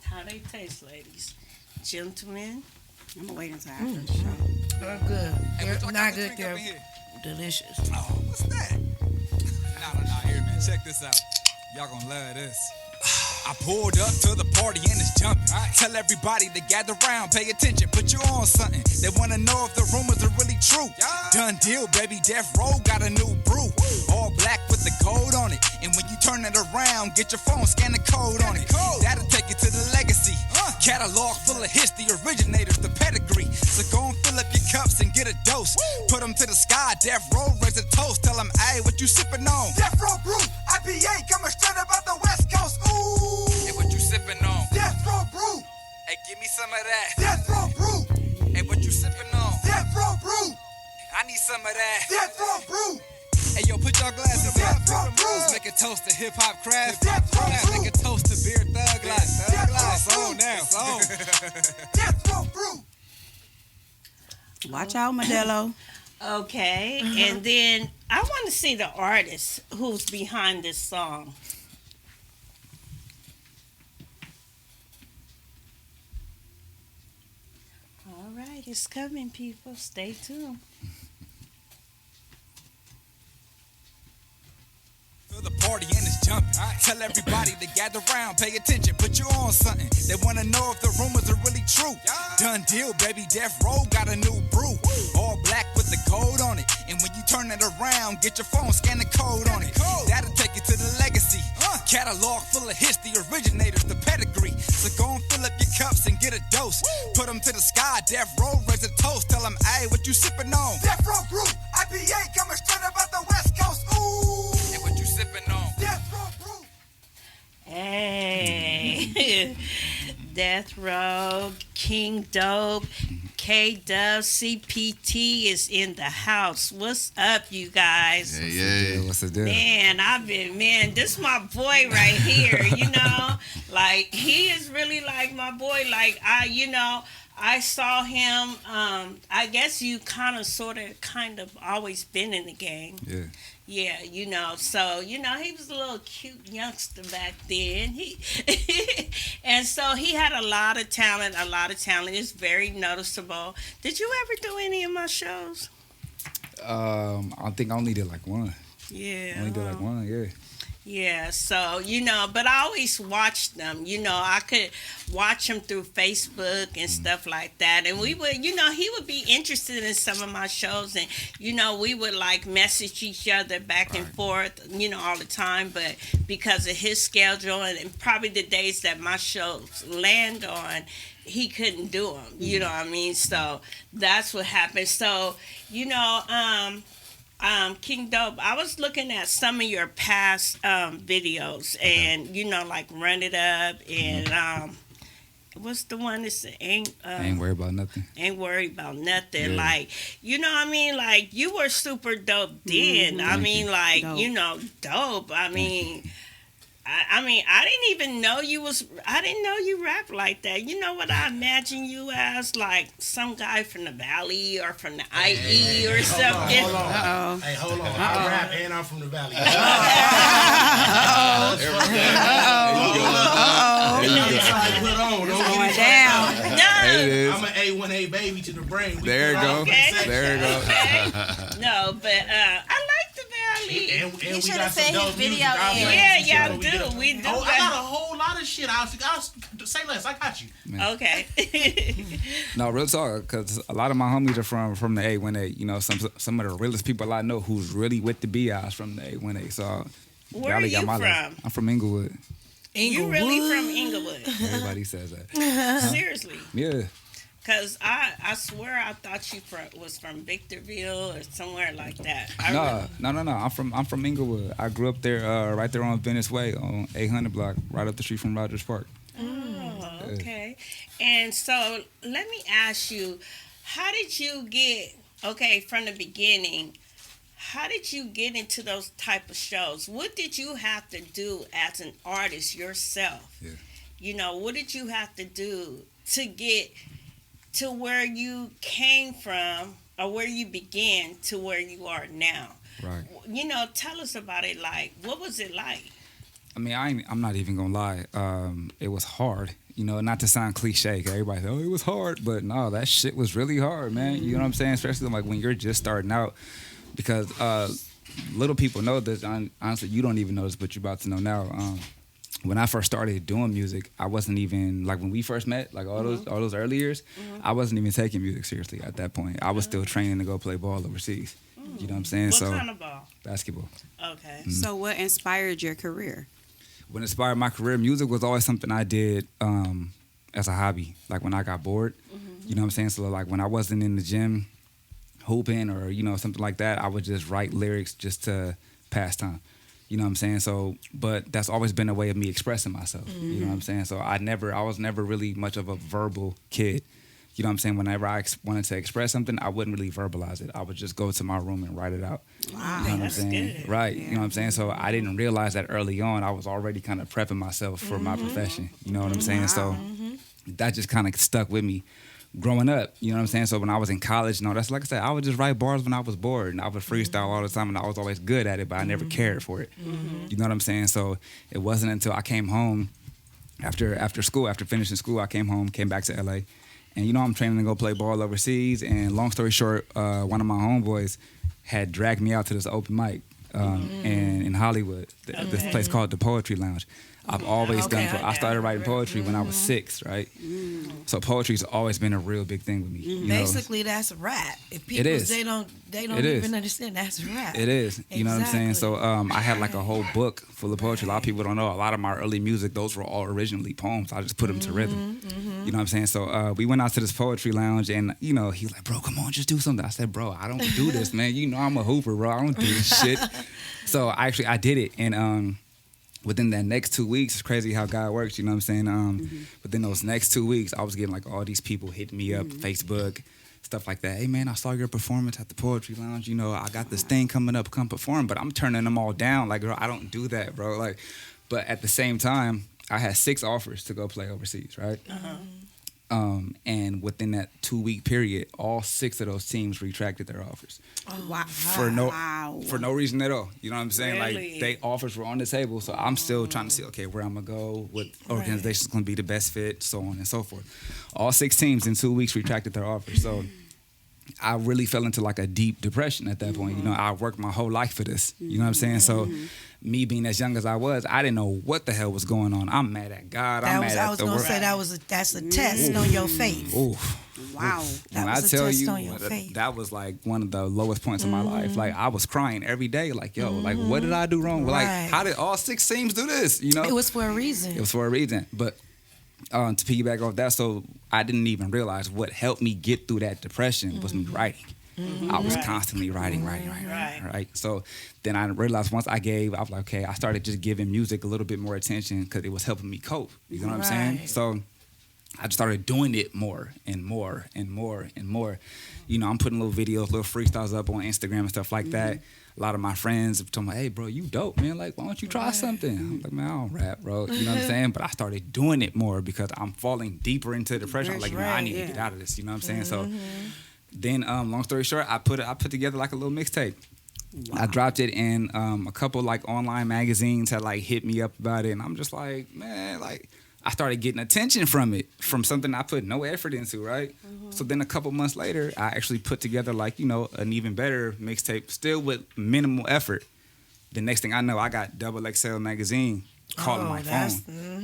How they taste, ladies? Gentlemen. I'm gonna wait until after the show. They're good. They're not good. They're delicious. Oh, what's that? Nah, here, man. Check this out. Y'all gonna love this. I pulled up to the party and it's jumping. Tell everybody to gather round, pay attention, put you on something. They wanna know if the rumors are really true. Done deal, baby. Death Row got a new brew. All black with the gold on it. And when you turn it around, get your phone, scan the code on it. That'll take you to the legacy. Catalog full of history, originators, the pedigree. So go and fill up your cups and get a dose. Put them to the sky, Death Row, raise a toast. Tell them, hey, what you sipping on? Death Row brew, IPA, coming straight up out the West Coast. Ooh. Hey, what you sipping on? Death Row brew. Hey, give me some of that. Death Row brew. Hey, what you sipping on? Death Row brew. I need some of that. Death Row brew. Hey, yo, put your glasses up. Make a toast to hip hop craft. Make a toast to beer thug life. Thug life. It's on now. It's on. Death Row brew. Watch out, Modelo. Okay, and then I want to see the artist who's behind this song. All right, it's coming, people. Stay tuned. The party and it's jumping. Tell everybody to gather round, pay attention, put you on something. They wanna know if the rumors are really true. Done deal, baby. Death Row got a new brew. All black with the gold on it. And when you turn it around, get your phone, scan the code on it. That'll take you to the legacy. Catalog full of history, originators, the pedigree. So go and fill up your cups and get a dose. Put them to the sky, Death Row, raise a toast. Tell them, hey, what you sipping on? Death Row brew, IPA, coming straight up out the West Coast. Ooh. And what you sipping on? Death Row brew. Hey, Death Row, King Dubb, K-Dubb, CPT is in the house. What's up, you guys? Yeah. What's the deal? Man, this my boy right here, you know? Like, he is really like my boy. Like, I saw him, I guess you kind of always been in the game. Yeah. Yeah, so he was a little cute youngster back then. He and so he had a lot of talent. It's very noticeable. Did you ever do any of my shows? I think I only did like one. Yeah. Only did like one, yeah. Yeah, so, but I always watched them. I could watch him through Facebook and stuff like that. And we would, he would be interested in some of my shows. And, we would like message each other back and forth, all the time. But because of his schedule and probably the days that my shows land on, he couldn't do them. You know what I mean? So that's what happened. So, King Dubb, I was looking at some of your past videos, and like Run It Up, and what's the one that's ain't worried about nothing. Ain't worried about nothing. Yeah. Like, I mean, like you were super dope then. I mean, like dope. I mean. I didn't even know I didn't know you rap like that. You know what I imagine you as? Like some guy from the Valley or from the IE or something. Hold on. Hey, hold on. I rap and I'm from the Valley. Going down. No. I'm an A1A baby to the brain. There you go. There you go. No, but I like the Valley. And You we should got have some seen his dope video music. in. Yeah, y'all do. We do. Oh, I got a whole lot of shit. I'll say less. I got you. Man. Okay. No, real talk, because a lot of my homies are from the A1A. Some of the realest people I know who's really with the BIs from the A1A. So Where are you from? I'm from Inglewood. You really from Inglewood? Everybody says that. Seriously? Yeah. Because I swear I thought you was from Victorville or somewhere like that. No. I'm from Inglewood. I grew up there, right there on Venice Way on 800 block, right up the street from Rogers Park. Oh, okay. And so let me ask you, how did you get, from the beginning, how did you get into those type of shows? What did you have to do as an artist yourself? Yeah. What did you have to do to get to where you came from or where you began to where you are now? Right. Tell us about it. Like, what was it like? I mean, I'm not even gonna lie. It was hard. Not to sound cliche. 'Cause everybody say, "Oh, it was hard," but no, that shit was really hard, man. You know what I'm saying? Especially like when you're just starting out, because little people know this. Honestly, you don't even know this, but you're about to know now. When I first started doing music, I wasn't even like when we first met, like all those early years. I wasn't even taking music seriously at that point. I was still training to go play ball overseas. You know what I'm saying? What kind of ball? Basketball. Okay. Mm-hmm. So what inspired your career? What inspired my career, music was always something I did as a hobby. Like when I got bored, you know what I'm saying? So like when I wasn't in the gym hooping or, something like that, I would just write lyrics just to pass time. You know what I'm saying? So, but that's always been a way of me expressing myself. You know what I'm saying? So I was never really much of a verbal kid. You know what I'm saying? Whenever I wanted to express something, I wouldn't really verbalize it. I would just go to my room and write it out. Wow, you know what that's I'm saying? good. Right. You know what I'm saying? So I didn't realize that early on. I was already kind of prepping myself for my profession. You know what I'm saying? So that just kind of stuck with me growing up. You know what I'm saying? So when I was in college, that's like I said, I would just write bars when I was bored, and I would freestyle all the time, and I was always good at it, but I never cared for it. You know what I'm saying? So it wasn't until I came home after school, after finishing school, I came home, came back to LA. And I'm training to go play ball overseas. And long story short, one of my homeboys had dragged me out to this open mic in Hollywood, this place called the Poetry Lounge. I've always I started writing poetry when I was 6, right? So poetry's always been a real big thing with me. You know? Basically, that's rap. If people they don't even understand that's rap. It is. You know what I'm saying? So I had like a whole book full of poetry. A lot of people don't know. A lot of my early music, those were all originally poems. I just put them to rhythm. You know what I'm saying? So we went out to this poetry lounge, and he was like, "Bro, come on, just do something." I said, "Bro, I don't do this, man. I'm a hooper, bro. I don't do this shit." So I did it, and within that next 2 weeks, it's crazy how God works, you know what I'm saying? Within those next 2 weeks, I was getting like all these people hitting me up, Facebook, stuff like that. "Hey man, I saw your performance at the Poetry Lounge. I got this thing coming up, come perform." But I'm turning them all down. Like, girl, I don't do that, bro. Like, but at the same time, I had 6 offers to go play overseas, right? And within that 2-week period, all 6 of those teams retracted their offers. Wow. For no reason at all. You know what I'm saying? Really? Like, they offers were on the table, so I'm still trying to see, okay, where I'm going to go, what organization's going to be the best fit, so on and so forth. All 6 teams in 2 weeks retracted their offers. So I really fell into like a deep depression at that point. You know, I worked my whole life for this. You know what I'm saying? So me being as young as I was, I didn't know what the hell was going on. I'm mad at God. I'm mad at the world. I was gonna say that's a test on your faith. Oof. Wow. That When was I a tell test you, on your faith. that was like one of the lowest points of my life. Like, I was crying every day. Like, yo, like, what did I do wrong? Right. Like, how did all 6 teams do this? You know, It was for a reason. it was for a reason. But to piggyback off that, so I didn't even realize what helped me get through that depression was me writing. I was constantly writing. Right. So then I realized once I was like, okay, I started just giving music a little bit more attention because it was helping me cope. You know what I'm saying? Right. So I just started doing it more and more and more and more. You know, I'm putting little videos, little freestyles up on Instagram and stuff like that. A lot of my friends have told me, hey, bro, you dope, man. Like, why don't you try something? I'm like, man, I don't rap, bro. You know what I'm saying? But I started doing it more because I'm falling deeper into depression. I'm like, man, I need to get out of this. You know what I'm saying? So then, long story short, I put together like a little mixtape. Wow. I dropped it, and a couple like online magazines had like hit me up about it, and I'm just like, man, like I started getting attention from it, from something I put no effort into, right? So then a couple months later, I actually put together like, you know, an even better mixtape, still with minimal effort. The next thing I know, I got XXL magazine calling my phone.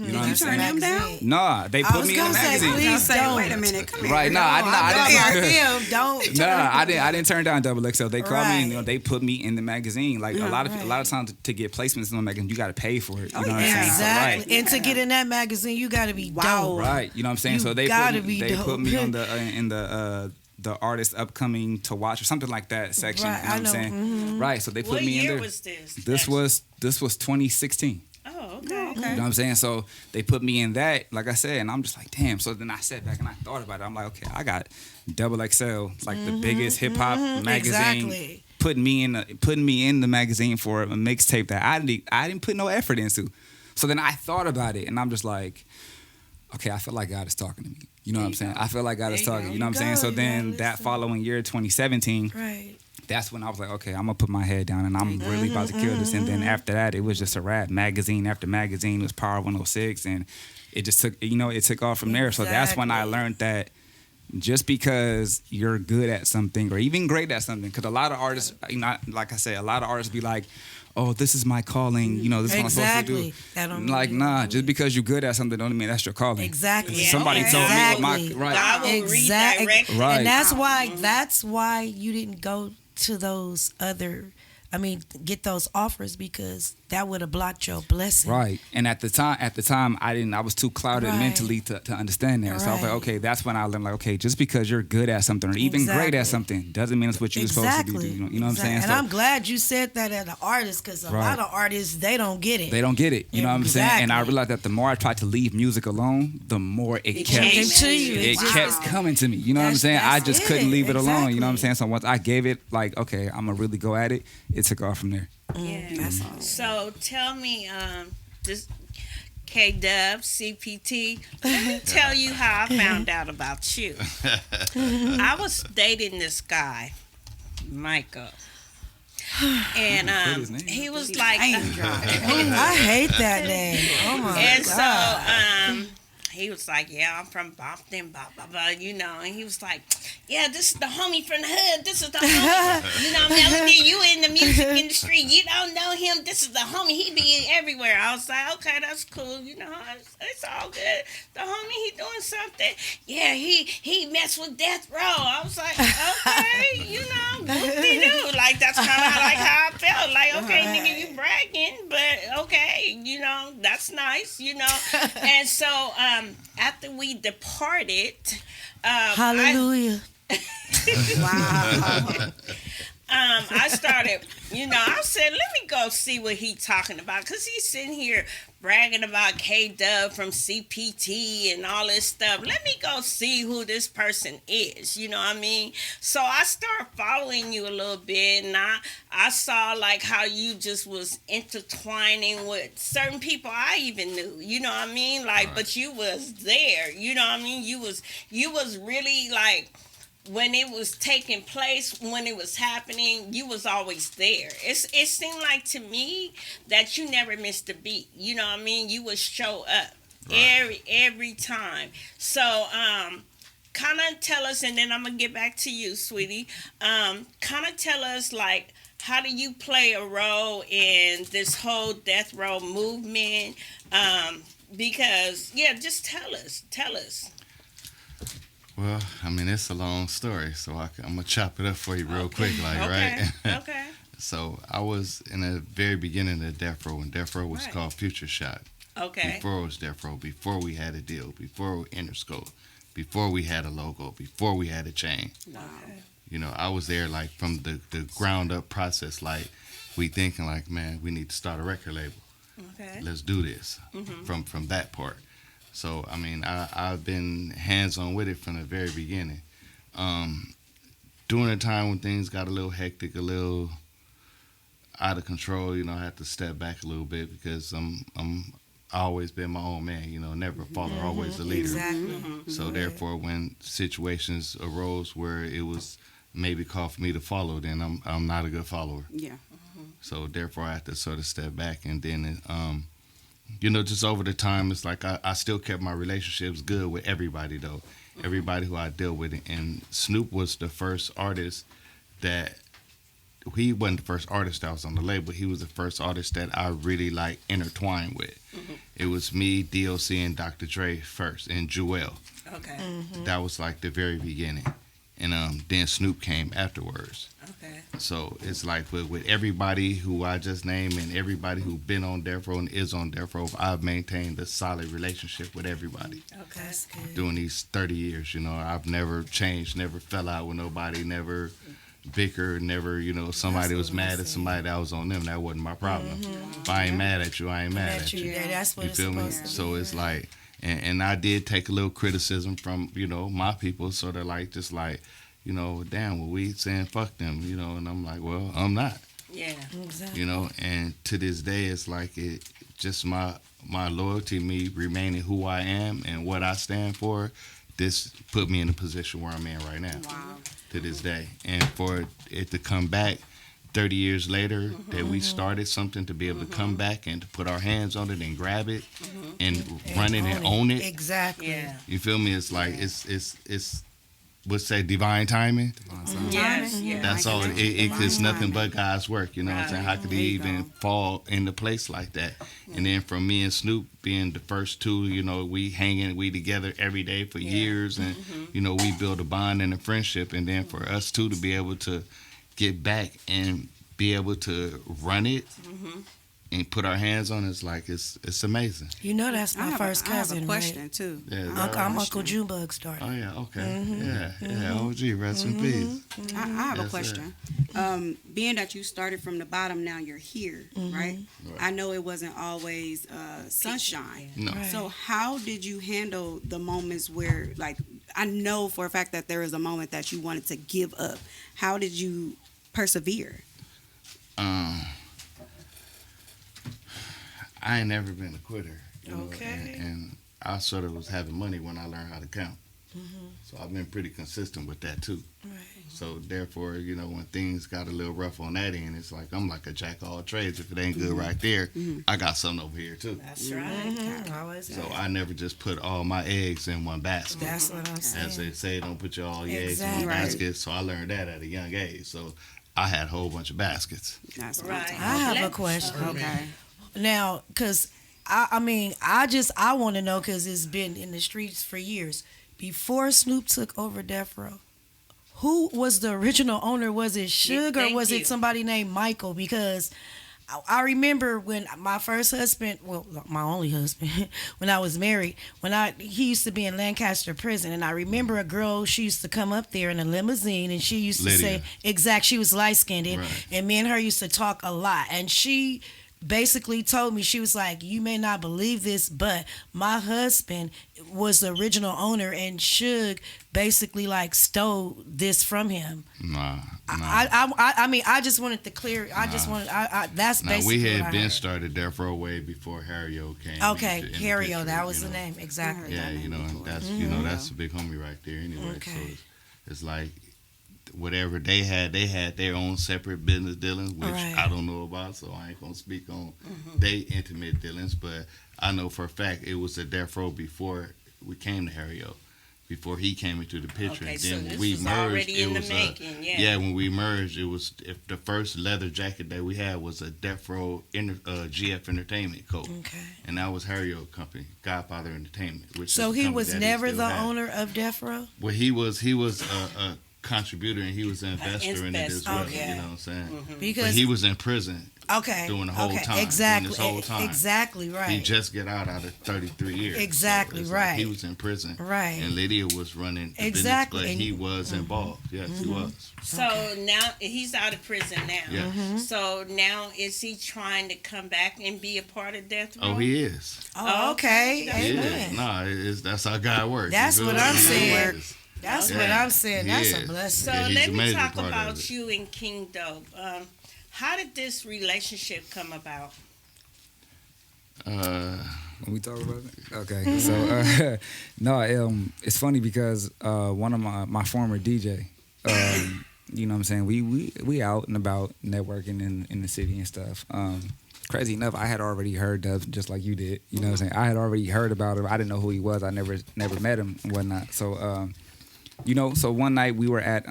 You know what I'm saying? Turn them down? Nah, they put me in the magazine. Please don't. Wait a minute. Come here. Right, I Don't. I didn't turn down XXL. They called me and, you know, Right. they put me in the magazine. Like a lot of times to get placements in the magazine, you got to pay for it. You know what I'm saying? So, Exactly. right. And to get in that magazine, you got to be dope. Right. You know what I'm saying? You So they gotta put be they put dope. me on the artist upcoming to watch or something like that section. Right, You know what I'm I know. saying? Right. So they put What me in year there. was this? This was 2016. Oh, okay. You know what I'm saying? So they put me in that, like I said, and I'm just like, damn. So then I sat back and I thought about it. I'm like, okay, I got XXL, like the biggest hip hop magazine, Exactly. putting me in the magazine for a mixtape that I didn't put no effort into. So then I thought about it, and I'm just like, okay, I feel like God is talking to me. You know what I'm saying? I feel like God is talking. You know what I'm saying? So then that following year, 2017. Right. That's when I was like, okay, I'm gonna put my head down and I'm really about to kill this. And then after that, it was just a wrap. Magazine after magazine, it was Power 106, and it just took off from there. So that's when I learned that just because you're good at something or even great at something, because a lot of artists, you know, like I said, a lot of artists be like, oh, this is my calling, you know, this is what I'm supposed to do. That don't Like, mean nah, just because you're good at something don't mean that's your calling. Exactly. Somebody told me what my right. God will redirect. Right. And that's why you didn't go to those other, get those offers, because that would have blocked your blessing. Right. And at the time I was too clouded Right. mentally to understand that. So I was like, Right. okay, that's when I learned, like, okay, just because you're good at something or even great at something doesn't mean it's what you're supposed to be doing. You know what I'm saying? And So I'm glad you said that as an artist, because a lot of artists, they don't get it. they don't get it. You know what I'm saying? And I Exactly. realized that the more I tried to leave music alone, the more it kept came to you. It kept coming to me. You know what I'm saying? I That's just it. couldn't leave it alone. You know what I'm Exactly. saying? So once I gave it, like, okay, I'm gonna really go at it, it took off from there. Yeah. So tell me, this Dubb, CPT. Let me tell you how I found out about you. I was dating this guy, Michael, and his name. he was like, I hate that name. Oh my and God. so he was like, yeah, I'm from Boston, blah, blah, blah, you know. And he was like, yeah, this is the homie from the hood. This is the homie. You know, Melody, you in the music industry. You don't know him. This is the homie. He be everywhere. I was like, okay, that's cool. You know, it's all good. The homie, he doing something. Yeah, he messed with Death Row. I was like, okay, you know, whoop-de-doo. Like, that's kind of like how I felt. Like, okay, nigga, you bragging, but okay, you know, that's nice, you know. And so, after we departed, Hallelujah. Wow. I started, I said, let me go see what he talking about. Because he's sitting here bragging about Dubb from CPT and all this stuff. Let me go see who this person is. You know what I mean? So I started following you a little bit. And I saw like how you just was intertwining with certain people I even knew. You know what I mean? Like, right. But you was there. You know what I mean? You was really like, when it was taking place, when it was happening, you was always there. It seemed like to me that you never missed a beat. You know what I mean? You would show up every time. So kind of tell us, and then I'm gonna get back to you, sweetie. Kind of tell us like, how do you play a role in this whole death row movement? Because just tell us. Well, I mean, it's a long story, so I'm going to chop it up for you real quick, right? Okay. So I was in the very beginning of Death Row, and Death Row was called Future Shot. Okay. Before it was Death Row, before we had a deal, before Interscope, before we had a logo, before we had a chain. Wow. I was there like from the ground up process, like we thinking like, man, we need to start a record label. Okay. Let's do this from that part. So, I mean, I've been hands-on with it from the very beginning. During a time when things got a little hectic, a little out of control, I had to step back a little bit because I always been my own man, never a follower, always a leader. Exactly. So, therefore, when situations arose where it was maybe called for me to follow, then I'm not a good follower. Yeah. So, therefore, I had to sort of step back, and then just over the time, it's like I still kept my relationships good with everybody, though. Everybody who I dealt with. And Snoop was the first artist he wasn't the first artist that was on the label. He was the first artist that I really, like, intertwined with. It was me, DOC, and Dr. Dre first, and Jewel. Okay. That was, like, the very beginning. And then Snoop came afterwards. Okay. So it's like with everybody who I just named and everybody who's been on Death Row and is on Death Row, I've maintained a solid relationship with everybody. Okay. That's good. During these 30 years, I've never changed, never fell out with nobody, never bickered, never, somebody was mad at somebody that was on them. That wasn't my problem. If I ain't mad at you, I ain't mad at you. Yeah, that's what You it's feel me? supposed to be. So it's like, and I did take a little criticism from, my people, sort of like, just like, damn, well, we saying fuck them, and I'm like, well, I'm not. Yeah. Exactly. And to this day, it's like it just my loyalty, me remaining who I am and what I stand for, this put me in the position where I'm in right now. Wow. To this day. And for it to come back 30 years later, that we started something to be able to come back and to put our hands on it and grab it and run it and own it. Exactly. Yeah. You feel me? It's like, it's what's say divine timing? Yes. That's all. It's nothing but God's work. You know what I'm saying? How could he even fall into place like that? And then from me and Snoop being the first two, we together every day for years, and we build a bond and a friendship. And then for us two to be able to get back and be able to run it and put our hands on it, it's like it's amazing. That's my first cousin. I have a question too. Yeah, I'm Uncle Junebug's daughter. Oh yeah, okay, yeah. OG, rest in peace. I have a question. Being that you started from the bottom, now you're here, right? I know it wasn't always sunshine. No. Right. So how did you handle the moments where, like, I know for a fact that there was a moment that you wanted to give up. How did you persevere? I ain't never been a quitter. Okay. And I sort of was having money when I learned how to count. So I've been pretty consistent with that too. Right. So therefore, when things got a little rough on that end, it's like I'm like a jack of all trades. If it ain't good right there, I got something over here too. That's right. Always. So I never just put all my eggs in one basket. That's what I'm saying. As they say, don't put all your eggs in Exactly. one basket. So I learned that at a young age. So I had a whole bunch of baskets. That's what Right. I have a question. Okay. Now, because I want to know, because it's been in the streets for years. Before Snoop took over Death Row, who was the original owner? Was it Suge or Thank was you. it somebody named Michael? Because I remember when my first husband, well, my only husband, when I was married, he used to be in Lancaster prison, and I remember a girl, she used to come up there in a limousine, and she used to say, she was light skinned, and me and her used to talk a lot, and she basically told me, she was like, you may not believe this, but my husband was the original owner, and Suge basically like stole this from him. I mean, I just wanted to clear. That's basically. We had been started Death Row way before Harry-O came. Okay, Harry-O, that was the name, exactly. Yeah, and that's that's a big homie right there. Anyway, so it's like whatever they had their own separate business dealings, which I don't know about, so I ain't gonna speak on their intimate dealings. But I know for a fact it was a Death Row before we came to Harry-O. Before he came into the picture, Okay, and so then when this we was merged, already it in the was making, when we merged, it was the first leather jacket that we had was a Death Row GF Entertainment coat, and that was Harry-O Company, Godfather Entertainment. Which so he was never the owner of Death Row. Well, he was a contributor, and he was an investor in it as well. You know what I'm saying? Because but he was in prison. Doing the whole time. Exactly. This whole time. Exactly right. He just got out of 33 years. Exactly so right. Like he was in prison. Right. And Lydia was running the business, but he was involved. Yes, he was. So now he's out of prison now. Yeah. So now is he trying to come back and be a part of Death Row? Oh, he is. Oh, okay. Amen. Nah, that's how God works. That's what I'm saying. That's what I'm saying. That's a blessing. So let me talk about you and King Dubb. How did this relationship come about? When we talk about it? Okay. So, it's funny because one of my former DJ, you know what I'm saying, we out and about networking in the city and stuff. Crazy enough, I had already heard Dubb just like you did. You know what I'm saying? I had already heard about him. I didn't know who he was. I never met him and whatnot. So, so one night we were at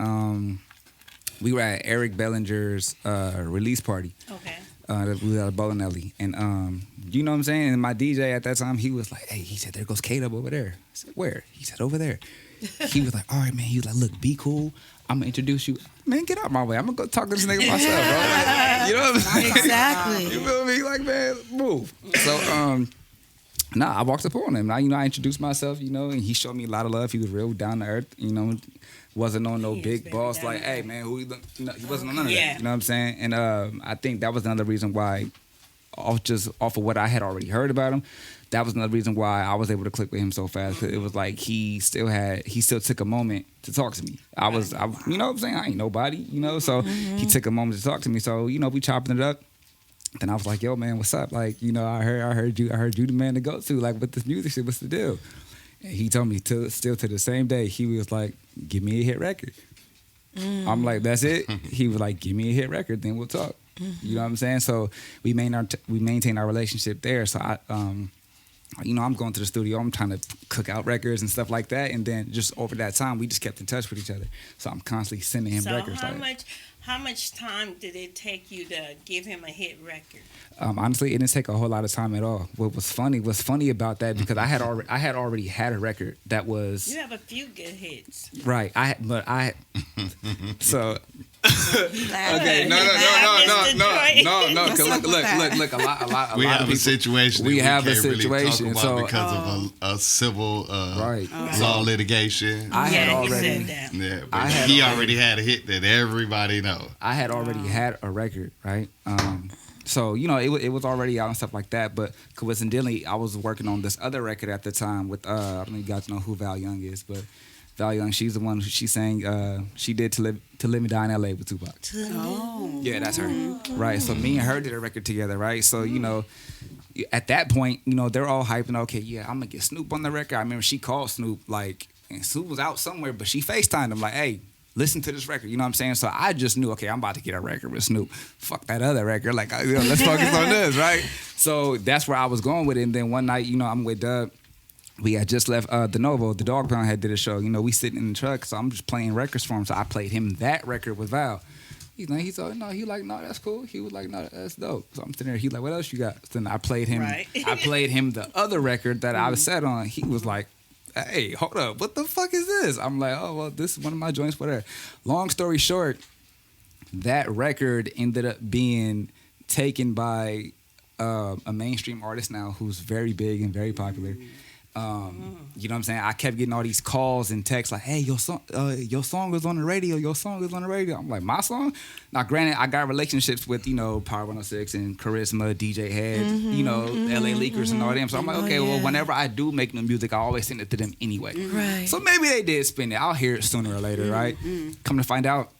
Eric Bellinger's release party. Okay. We were at a bowling alley. And you know what I'm saying? And my DJ at that time, he was like, hey, he said, there goes K-Dubb over there. I said, where? He said, over there. He was like, all right, man. He was like, look, be cool. I'm going to introduce you. Man, get out my way. I'm going to go talk to this nigga myself, bro. Like, you know what I'm saying? Exactly. You feel me? Like, man, move. So, I walked up on him. I introduced myself, and he showed me a lot of love. He was real down to earth, wasn't on no big boss like, hey, man, who he look? He wasn't on none of that. You know what I'm saying? And I think that was another reason why, off of what I had already heard about him, that was another reason why I was able to click with him so fast. Cause it was like he still took a moment to talk to me. I you know what I'm saying? I ain't nobody, So he took a moment to talk to me. So we chopping it up. Then I was like, yo, man, what's up? Like, I heard you the man to go to. Like, with this music shit, what's the deal? And he told me still to the same day, he was like, give me a hit record. I'm like, that's it? He was like, give me a hit record, then we'll talk. You know what I'm saying? So we maintain our relationship there. So I'm going to the studio. I'm trying to cook out records and stuff like that. And then just over that time, we just kept in touch with each other. So I'm constantly sending him records. How much time did it take you to give him a hit record? Honestly, it didn't take a whole lot of time at all. What was funny about that, because I had already had a record that was. You have a few good hits. Right. So. Okay. No. Look. A lot. We have a situation. We have a situation. Really so because of a civil law litigation. I had already. Yeah, he already had a hit that everybody know. I had already had a record, right? So it was already out and stuff like that. But coincidentally, I was working on this other record at the time with I don't know if you guys know who Val Young is, but Val Young, she's the one who she sang. She did to live and die in L.A. with Tupac. Oh, yeah, that's her. Right. So me and her did a record together, right? So at that point, they're all hyping. Okay, yeah, I'm gonna get Snoop on the record. I remember she called Snoop and Snoop was out somewhere, but she FaceTimed him like, hey, listen to this record, you know what I'm saying? So I just knew, okay, I'm about to get a record with Snoop. Fuck that other record. Like, let's focus on this, right? So that's where I was going with it. And then one night, I'm with Dubb. We had just left De Novo. The Dog Pound had did a show. We sitting in the truck, so I'm just playing records for him. So I played him that record with Val. He's like, no, that's cool. He was like, no, that's dope. So I'm sitting there. He's like, what else you got? So then I played him. Right. I played him the other record that I was set on. He was like, hey, hold up, what the fuck is this? I'm like, oh, well, this is one of my joints, whatever. Long story short, that record ended up being taken by a mainstream artist now who's very big and very popular. You know what I'm saying? I kept getting all these calls and texts like, "Hey, your song is on the radio. Your song is on the radio." I'm like, "My song?" Now, granted, I got relationships with Power 106 and Charisma, DJ Head, LA Leakers and all them. So I'm like, okay, well, whenever I do make new music, I always send it to them anyway. Right. So maybe they did spin it. I'll hear it sooner or later, right? Come to find out,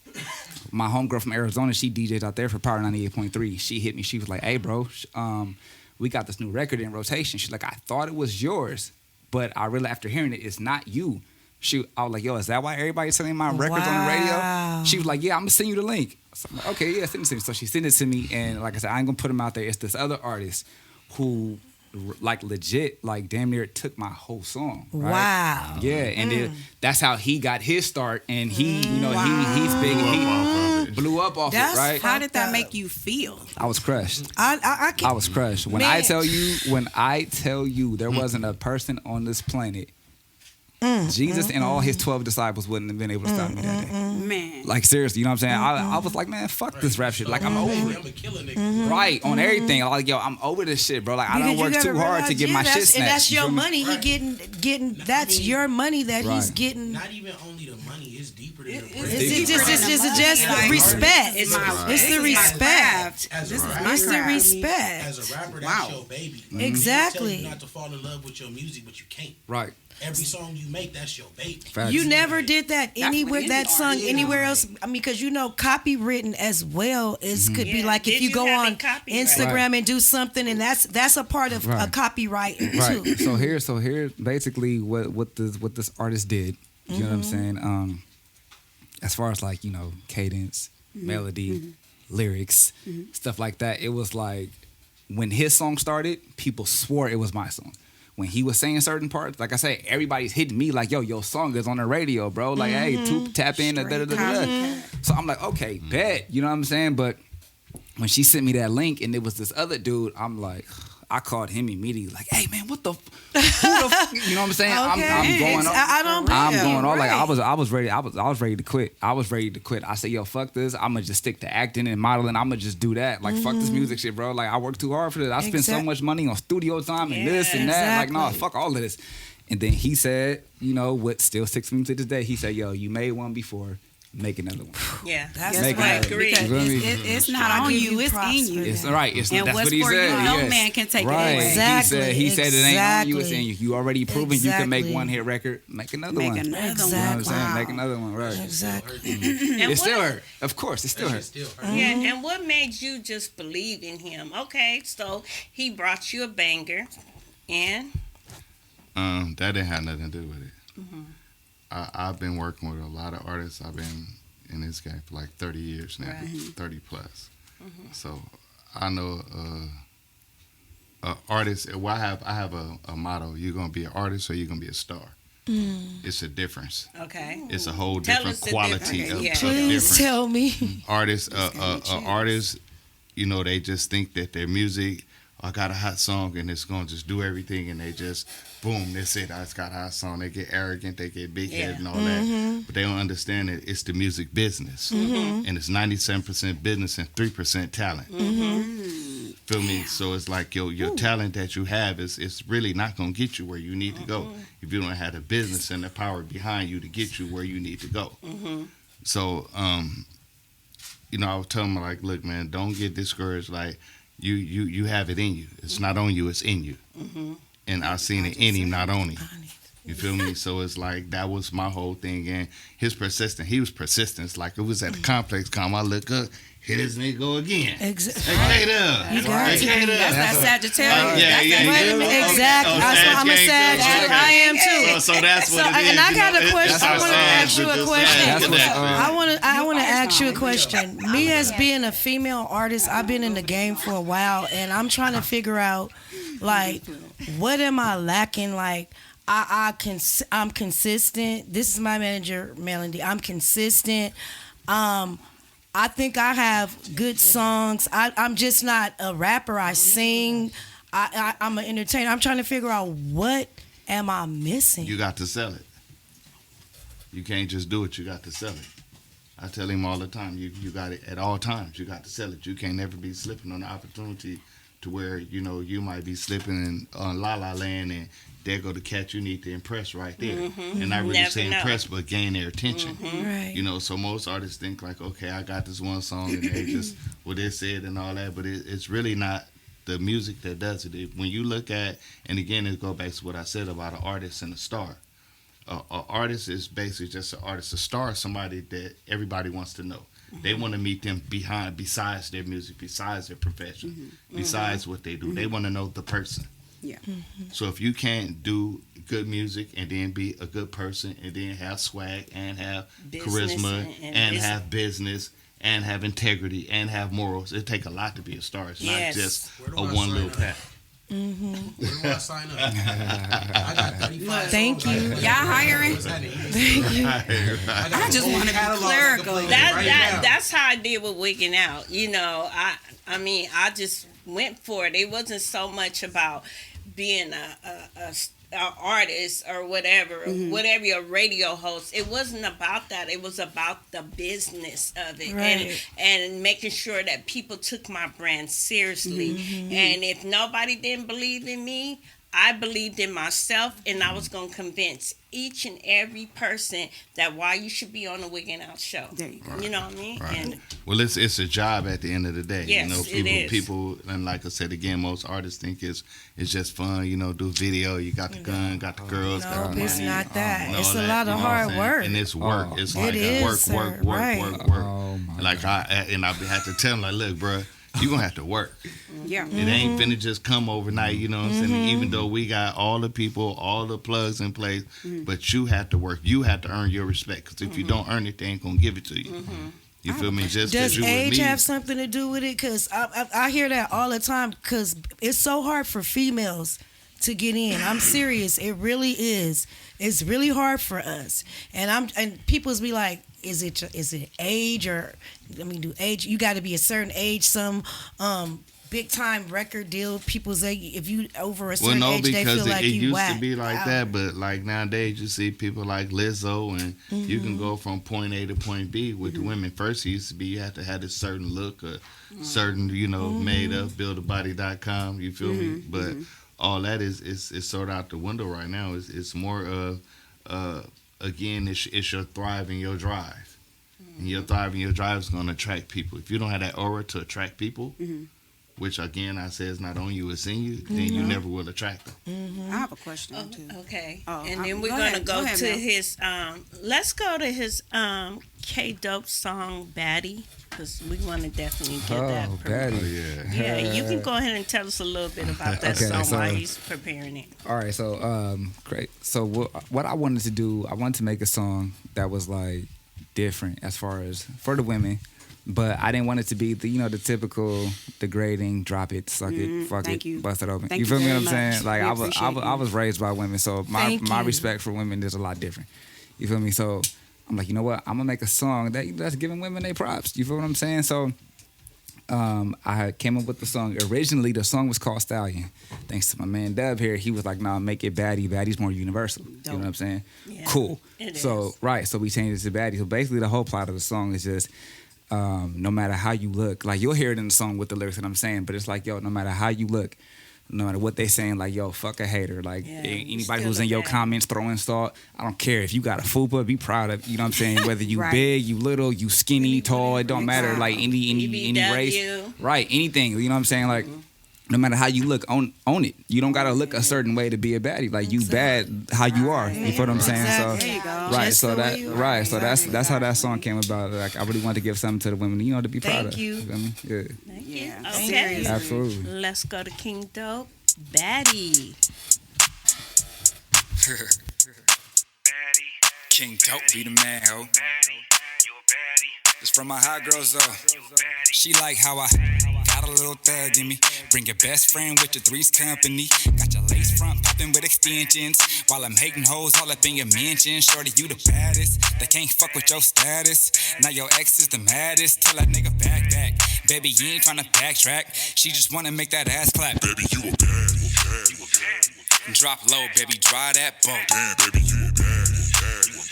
my homegirl from Arizona, she DJs out there for Power 98.3. She hit me. She was like, "Hey, bro, we got this new record in rotation." She's like, "I thought it was yours, but I really, after hearing it, it's not you." I was like, "Yo, is that why everybody's selling my records on the radio?" She was like, "Yeah, I'm gonna send you the link." So I'm like, "Okay, yeah, send it to me." So she sent it to me, and like I said, I ain't gonna put him out there. It's this other artist who, like, legit, like, damn near took my whole song. Right? Wow. Yeah, and that's how he got his start, and he, he's big, and he blew up off it, right? How did that make you feel? I was crushed. I I was crushed. When I tell you, there wasn't a person on this planet. Jesus and all his 12 disciples wouldn't have been able to stop me that day. Man. Like, seriously, you know what I'm saying? I was like, man, fuck this rap shit. Like, I'm over it. I'm a killer nigga. Right, on everything. Like, yo, I'm over this shit, bro. Like, I don't work too hard to get my shit snatched. And that's your money. Right. He getting. That's your money that he's getting. Not even only the money, it's deeper than the money. It's just the respect. It's the respect. It's the respect. As a rapper, that's your baby. Exactly. You not to fall in love with your music, but you can't. Right. Every song you make, that's your baby. Facts. You never did that anywhere. That song anywhere else. I mean, because copywritten as well could be like if you go on Instagram and do something, and that's a part of a copyright too. Right. So here, basically, what this artist did. You know what I'm saying? As far as, like, cadence, melody, lyrics, stuff like that. It was like when his song started, people swore it was my song. When he was saying certain parts, like I say, everybody's hitting me like, "Yo, your song is on the radio, bro." Like, "Hey, tap in." So I'm like, okay, bet. You know what I'm saying? But when she sent me that link and it was this other dude, I'm like, I called him immediately, like, "Hey, man, what the? You know what I'm saying?" I'm going on. I'm going on. Like, I was ready. I was ready to quit. I said, "Yo, fuck this. I'm gonna just stick to acting and modeling. I'm gonna just do that. Like, fuck this music shit, bro. Like, I work too hard for this. I spend so much money on studio time and this and that. Like, no, fuck all of this." And then he said, what still sticks with me to this day. He said, "Yo, you made one before. Make another one." Yeah, that's right. It's not on you, it's in you. It's right. And that's what's what he for said. you, no man can take it away. Exactly. He said it ain't on you, it's in you. You already proven you can make one hit record. Make another one. Make another You know what I'm saying? Make another one, right? Exactly. It still hurt. Of course, it still hurt. Yeah, and what made you just believe in him? Okay, so he brought you a banger, and that didn't have nothing to do with it. I've been working with a lot of artists. I've been in this game for like 30 years now, 30 plus. So I know artists. Well, I have a motto: you're gonna be an artist or you're gonna be a star. It's a difference. Okay. It's a whole different quality of Please difference. tell me. Artists, artists, they just think that their music, I got a hot song and it's gonna just do everything, and they just boom, that's it. I just got a hot song. They get arrogant, they get big headed and all that, but they don't understand that it's the music business, and it's 97% business and 3% talent. Feel me? So it's like your talent that you have is really not gonna get you where you need to go if you don't have the business and the power behind you to get you where you need to go. So I was telling them, like, look, man, don't get discouraged. Like, you have it in you. It's not on you, it's in you. And I seen it in him, not on him. You feel me? So it's like, that was my whole thing. And he was persistent. It's like, it was at the complex com. I look up, here this nigga go again. Exactly. That's that Sagittarius. Exactly. I'm a Sag. I am too. So that's what it is. And I got a question. I want to ask you a question. I want to ask you a question. Me as being a female artist, I've been in the game for a while, and I'm trying to figure out, like, what am I lacking? Like, I'm consistent. This is my manager, Melody. I'm consistent. I think I have good songs. I'm just not a rapper. I sing. I'm an entertainer. I'm trying to figure out, what am I missing? You got to sell it. You can't just do it. You got to sell it. I tell him all the time, you got it at all times. You got to sell it. You can't never be slipping on the opportunity to where, you might be slipping on La La Land and there go the cat you need to impress right there. And not really say impress, but gain their attention. Right. So most artists think like, okay, I got this one song and they just, what they said and all that, but it's really not the music that does it. When you look at, and again, it go back to what I said about an artist and a star. An artist is basically just an artist. A star is somebody that everybody wants to know. They want to meet them besides their music, besides their profession, besides what they do. They want to know the person. Yeah. So if you can't do good music and then be a good person and then have swag and have charisma and have business and have integrity and have morals, it take a lot to be a star. It's not just a one little pat. Where do I sign up? I got 35 Thank you. Y'all hiring? Thank you. I just want to be clerical. That's how I did with Wigging Out. I mean, I just went for it. It wasn't so much about being a artist or whatever, whatever your radio host. It wasn't about that. It was about the business of it, and making sure that people took my brand seriously. And if nobody didn't believe in me, I believed in myself, and I was going to convince each and every person that why you should be on the Wiggin' Out show. There you go. You know what I mean? Right. And Well, it's a job at the end of the day. Yes, it is. People, and like I said again, most artists think it's just fun. Do video. You got the gun, got the girls, got the No, it's money, not that. and It's all a that, lot of hard work. and it's work. It's like is, work, sir. work. Oh, my Like I had to tell them, like, look, bro, you gonna have to work. Yeah. It ain't finna just come overnight, you know what I'm saying? Even though we got all the people, all the plugs in place, but you have to work. You have to earn your respect. Because if you don't earn it, they ain't gonna give it to you. You feel me? Just Does because you age with me. have something to do with it? Because I hear that all the time. Because it's so hard for females to get in. I'm serious. It really is. It's really hard for us. And people's be like, is it age or do age? You got to be a certain age. Some big time record deal. People say if you over a certain age, they feel like it you used whack. to be like that, but like nowadays you see people like Lizzo, and you can go from point A to point B with the women. First, it used to be you had to have a certain look, a certain made up, buildabody.com. You feel me? But all that is sort of out the window right now. It's more of again, it's your thrive and your drive. And your thrive and your drive is going to attract people. If you don't have that aura to attract people, which again I say is not on you, it's in you, then you never will attract them. I have a question too. Okay. Oh, And then we're go going to ahead. go Go ahead, to Mel. his, let's go to his K-Dope song, Baddie, because we want to definitely get that. Oh, Baddie. Yeah, you can go ahead and tell us a little bit about that Okay, song so- while he's preparing it. All right, so great. So what I wanted to do, I wanted to make a song that was like different as far as for the women, but I didn't want it to be the typical degrading, drop it, suck it, fuck thank it, you. bust it open. Thank you you feel me? very What I'm saying? much. Like We I appreciate was raised by women, so my Thank you. respect for women is a lot different. You feel me? So I'm like, you know what? I'm gonna make a song that's giving women their props. You feel what I'm saying? So I had came up with the song. Originally, the song was called Stallion. Thanks to my man Dubb here, he was like, "Nah, make it Baddie. Baddie's more universal." You know what I'm saying? Yeah, Cool. it So is. right, so we changed it to Baddie. So basically, the whole plot of the song is just, no matter how you look, like you'll hear it in the song with the lyrics that I'm saying, but it's like, yo, no matter how you look, no matter what they saying, like, yo, fuck a hater. Like, Yeah, anybody still who's in your a baddie. comments throwing salt, I don't care. If you got a fupa, be proud of, you know what I'm saying? Whether you Right. big, you little, you skinny, tall, it don't matter. Like, any race. BBW. Right, anything. You know what I'm saying? Like, no matter how you look, own it. You don't gotta look a certain way to be a baddie. Like, you bad how you are. You feel what I'm saying? Exactly. So There you go. right, Just so the way that you are. right, so Exactly. that's how that song came about. Like, I really wanted to give something to the women, to be proud Thank of. you. Feel me? Yeah, Thank you. Yeah, Okay. seriously. absolutely. Let's go to King Dope, Baddie. King Dope be the man, ho. It's from my hot girls, though. She like how I got a little thug in me. Bring your best friend with your three's company. Got your lace front popping with extensions. While I'm hating hoes all up in your mention. Shorty, you the baddest. They can't fuck with your status. Now your ex is the maddest. Tell that nigga back. Baby, you ain't tryna backtrack. She just wanna make that ass clap. Baby, you a baddie. Drop low, baby, dry that boat. Damn, baby, you a bad, you a bad, you a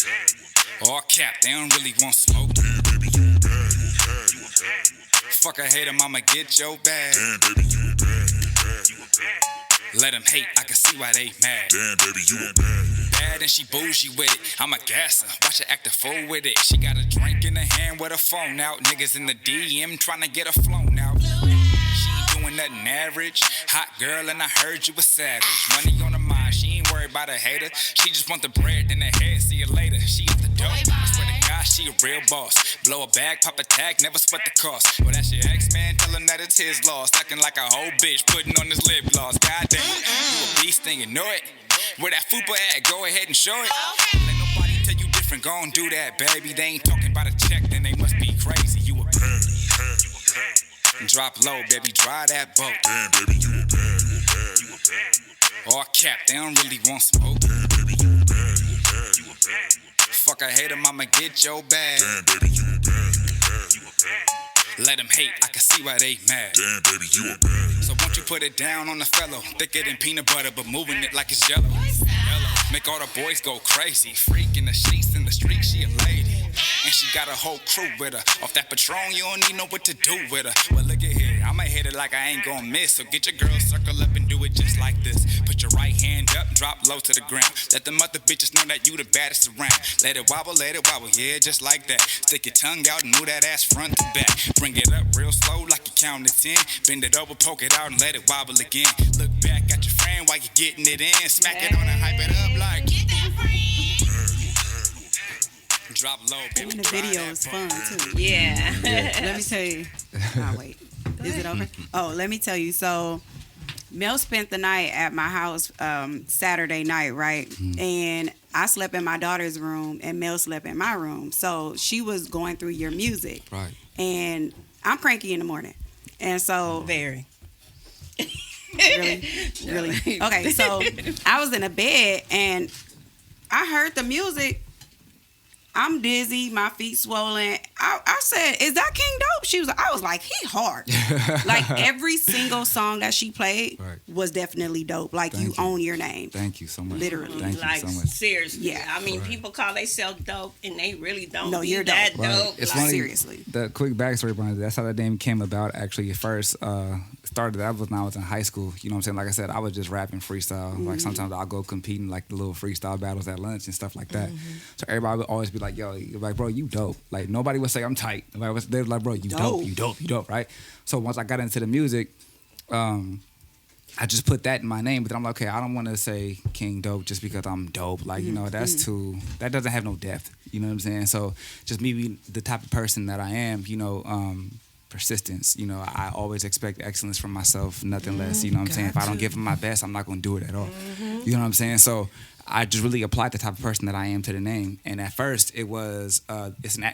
bad. All cap, they don't really want smoke. Damn, baby, you a bad, you a bad, you a bad. Fuck a hater, mama, get your bag. Damn, baby, you a bad, you a bad, you a bad. Let them hate, I can see why they mad. Damn, baby, you a bad. Bad and she bougie with it. I'm a gasser, watch her act a fool with it. She got a drink in her hand with her phone out. Niggas in the DM trying to get her flown out. She ain't doing nothing average. Hot girl, and I heard you was savage. Money on her mind, she ain't worried about a hater. She just want the bread, then the head, see you later. She at the dope, I swear to God, she a real boss. Blow a bag, pop a tag, never sweat the cost. Well, that's your ex-man, tell him that it's his loss. Acting like a whole bitch, putting on his lip gloss. Goddamn, you a beast and you know it. Where that fupa at, go ahead and show it. Let nobody tell you different, go and do that, baby. They ain't talking about a check, then they must be crazy. You a bad, drop low, baby, dry that boat. Damn, baby, you a bad, you a bad, you a bad. All cap, they don't really want smoke. Damn, baby, you a bad, you a bad, you a bad. Fuck a hater, mama, get your bag. Damn, baby, you a bad, you a bad, you a bad. Let them hate, I can see why they mad. Damn, baby, you a bad. So won't you put it down on the fellow? Thicker than peanut butter, but moving it like it's jello. Make all the boys go crazy. Freak in the sheets in the street, she a lady. And she got a whole crew with her. Off that Patron, you don't need know what to do with her. Well, look at here, I'ma hit it like I ain't gonna miss. So get your girl, circle up and do it just like this. Put your right hand up, drop low to the ground. Let them other bitches know that you the baddest around. Let it wobble, yeah, just like that. Stick your tongue out and move that ass front to back. Bring it up real slow like you counting to 10. Bend it over, poke it out and let it wobble again. Look back at your friend while you getting it in. Smack it on and hype it up like get that free. Drop low, baby. And the video is fun too. Yeah. Let me tell you. Oh, wait. Is it over? Oh, let me tell you. So, Mel spent the night at my house Saturday night, right? And I slept in my daughter's room, and Mel slept in my room. So she was going through your music, Right. and I'm cranky in the morning, and so Very. really. Okay, so I was in a bed, and I heard the music. I'm dizzy, my feet swollen. I said, "Is that King Dope?" I was like, "He hard." Like every single song that she played was definitely dope. Like you own your name. Thank you so much. Literally. Thank Like, you so much. seriously. Yeah. I mean, people call themselves dope, and they really don't. No, be you're that dope. dope. It's Like, funny, seriously. The quick backstory behind it, that's how that name came about. Actually, first started that was when I was in high school. You know what I'm saying? Like I said, I was just rapping freestyle. Like sometimes I'll go competing like the little freestyle battles at lunch and stuff like that. So everybody would always be like, "Yo, like bro, you dope." Like nobody would say I'm tight. They were like, "Bro, you dope, you dope, you dope," right? So once I got into the music, I just put that in my name. But then I'm like, okay, I don't want to say King Dope just because I'm dope. Like, you know, that's too, that doesn't have no depth. You know what I'm saying? So just me being the type of person that I am, you know, persistence. You know, I always expect excellence from myself, nothing less. You know what I'm saying? If I don't give them my best, I'm not going to do it at all. You know what I'm saying? So I just really applied the type of person that I am to the name. And at first, it was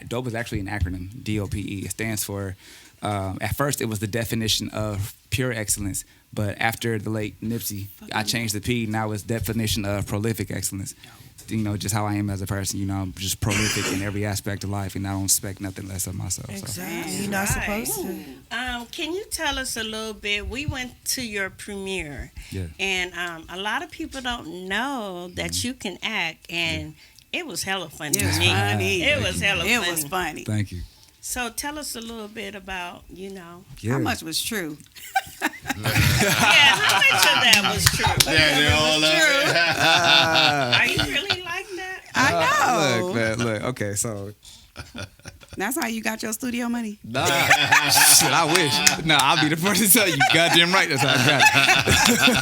Dope is actually an acronym, DOPE. It stands for. At first, it was the definition of pure excellence, but after the late Nipsey, I changed the P. Now it's definition of prolific excellence. You know, just how I am as a person. You know, I'm just prolific in every aspect of life, and I don't expect nothing less of myself. Exactly. You're not supposed to. Can you tell us a little bit? We went to your premiere, and a lot of people don't know that you can act, and it was hella funny. It was funny. It was hella funny. It was funny. Thank you. So tell us a little bit about, you know. How much was true? Yeah, how much of that was true? Are you really like that? I know. Look, man, look. Okay, so. That's how you got your studio money? Nah, shit, I wish. Nah, I'll be the first to tell you. Goddamn right, that's how I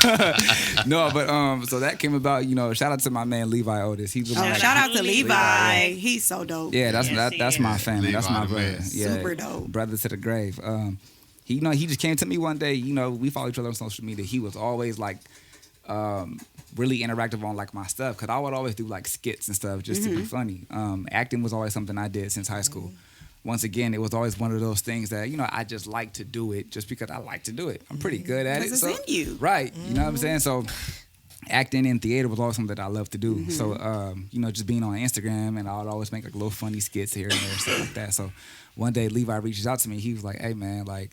got it. No, but so that came about. You know, shout out to my man Levi Otis. He was shout out to Levi. He's so dope. Yeah, that's my family. Levi, that's my brother. man. Yeah, Super dope. Brother to the grave. He just came to me one day. You know, we follow each other on social media. He was always like. Really interactive on like my stuff because I would always do like skits and stuff just to be funny. Acting was always something I did since high school. Once again, it was always one of those things that, you know, I just like to do it just because I like to do it. I'm pretty good at it. Because it's in you. Right. You know what I'm saying? So acting in theater was always something that I love to do. So, you know, just being on Instagram and I would always make like little funny skits here and there, stuff like that. So one day Levi reaches out to me. He was like, "Hey man, like,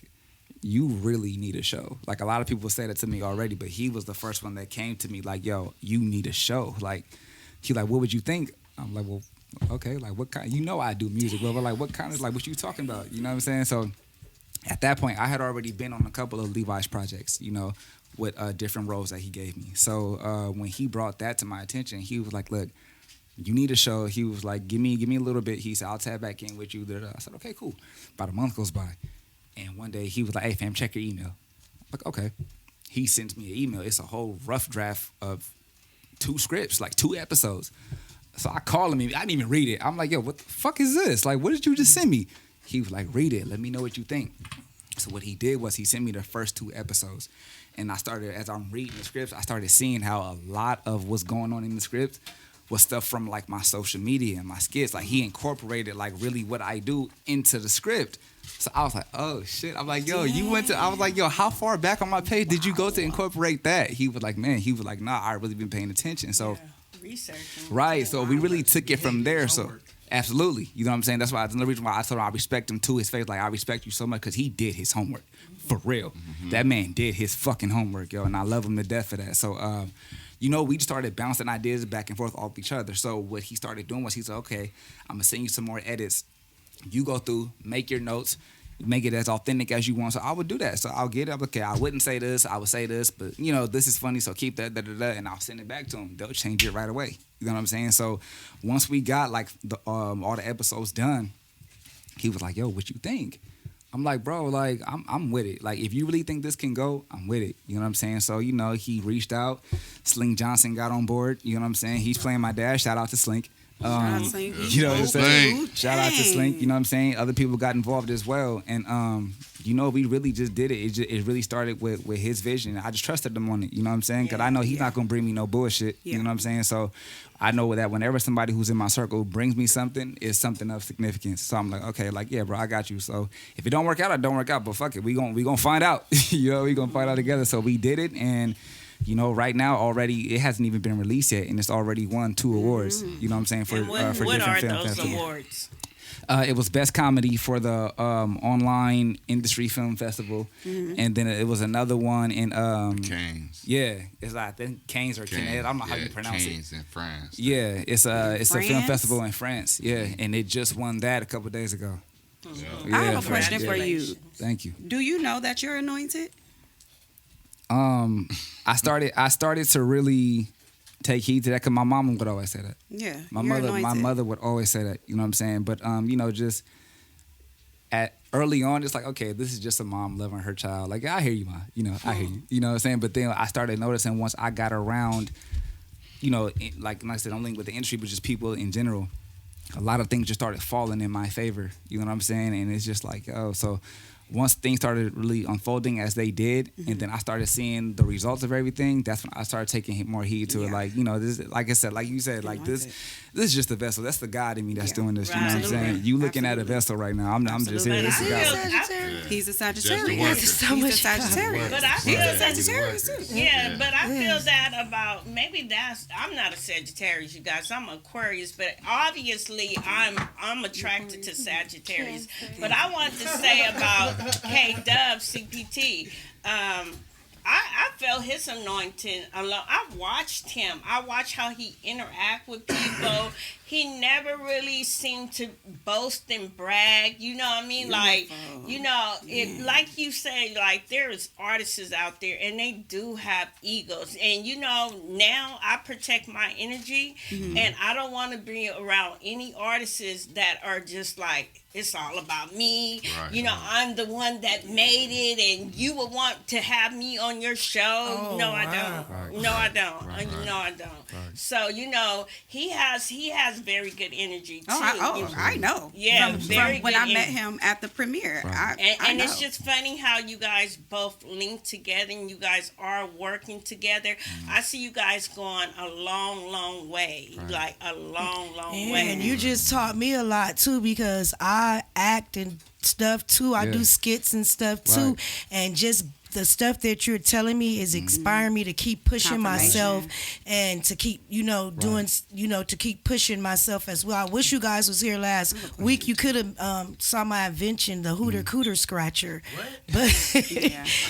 you really need a show. Like, a lot of people said it to me already, but he was the first one that came to me like, yo, you need a show. Like, he like, what would you think? I'm like, well, okay, like, what kind? You know I do music, but like, what kind of, like, what you talking about? You know what I'm saying? So at that point, I had already been on a couple of Levi's projects, you know, with different roles that he gave me. So when he brought that to my attention, he was like, look, you need a show. He was like, give me a little bit. He said, I'll tap back in with you. I said, okay, cool. About a month goes by. And one day he was like, hey, fam, check your email. I'm like, okay. He sends me an email. It's a whole rough draft of 2 scripts, like 2 episodes. So I call him. I didn't even read it. I'm like, yo, what the fuck is this? Like, what did you just send me? He was like, read it. Let me know what you think. So what he did was he sent me the first 2 episodes. And I started, as I'm reading the scripts, I started seeing how a lot of what's going on in the script was stuff from like my social media and my skits. Like, he incorporated like really what I do into the script. So I was like, oh shit. I'm like, yo, I was like, yo, how far back on my page did you go to incorporate that? He was like, nah, I really been paying attention. So researching. Right. So we really took it from there. So absolutely. You know what I'm saying? That's why the reason why I told him I respect him to his face. Like, I respect you so much because he did his homework. For real. That man did his fucking homework, yo. And I love him to death for that. So, you know, we just started bouncing ideas back and forth off each other. So what he started doing was he said, okay, I'm going to send you some more edits. You go through, make your notes, make it as authentic as you want. So I would do that. So I'll get it. Okay, I wouldn't say this. I would say this. But, you know, this is funny. So keep that, and I'll send it back to them. They'll change it right away. You know what I'm saying? So once we got, like, all the episodes done, he was like, yo, what you think? I'm like, bro, like, I'm with it. Like, if you really think this can go, I'm with it. You know what I'm saying? So, you know, he reached out. Sling Johnson got on board. You know what I'm saying? He's playing my dad. Shout out to Slink. You know what I'm saying? Shout out to Slink. You know what I'm saying? Other people got involved as well. And, you know, we really just did it. It really started with his vision. I just trusted him on it. You know what I'm saying? Because I know he's not going to bring me no bullshit. You know what I'm saying? So I know that whenever somebody who's in my circle brings me something, it's something of significance. So I'm like, okay, like, yeah, bro, I got you. So if it don't work out, it don't work out. But fuck it. We gonna find out. You know, we going to find out together. So we did it. And, you know, right now already, it hasn't even been released yet. And it's already won 2 awards. You know what I'm saying? For what different are film those festivals. awards? It was Best Comedy for the Online Industry Film Festival, and then it was another one in Kxng. Yeah, it's like I think Kxng or Kxng. I don't know how you pronounce it. Kxng in France. Yeah, it's a film festival in France. Yeah, and it just won that a couple of days ago. I have a question for you. Thank you. Do you know that you're anointed? I started to really take heed to that because my mom would always say that. Yeah, my mother would always say that. You know what I'm saying? But you know, just at early on, it's like, okay, this is just a mom loving her child. Like, I hear you, ma. You know, I hear you. You know what I'm saying? But then I started noticing once I got around, you know, like I said, I'm linked with the industry, but just people in general. A lot of things just started falling in my favor. You know what I'm saying? And it's just like, oh, so. Once things started really unfolding as they did, and then I started seeing the results of everything, that's when I started taking more heed to it. Like, you know, this, like I said, like you said, like this is just a vessel. That's the God in me that's doing this. You know what I'm saying? You looking at a vessel right now. I'm just here. This is God. He's a Sagittarius. He's a Sagittarius. But I feel He's a Sagittarius too. Yeah, but I feel that about I'm not a Sagittarius, you guys. I'm Aquarius, but obviously I'm attracted to Sagittarius. But I wanted to say about Dubb CPT. I felt his anointing alone. I watched him. I watched how he interact with people. He never really seemed to boast and brag. You know what I mean? Like, you know, it, like you say, like, there's artists out there and they do have egos. And, you know, now I protect my energy and I don't want to be around any artists that are just like, it's all about me. Right, you know, I'm the one that made it and you would want to have me on your show. Oh, no, I don't. Right, no, I don't. No, I don't. Right. So, you know, he has very good energy too. I know. Yeah, from when I met him at the premiere. Right. I know. It's just funny how you guys both link together and you guys are working together. I see you guys going a long way. Right. Like a long way. And you just taught me a lot too because I act and stuff too. I do skits and stuff too. And just the stuff that you're telling me is inspiring me to keep pushing myself and to keep, doing, to keep pushing myself as well. I wish you guys was here last week. You could have saw my invention, the Hooter Cooter Scratcher. But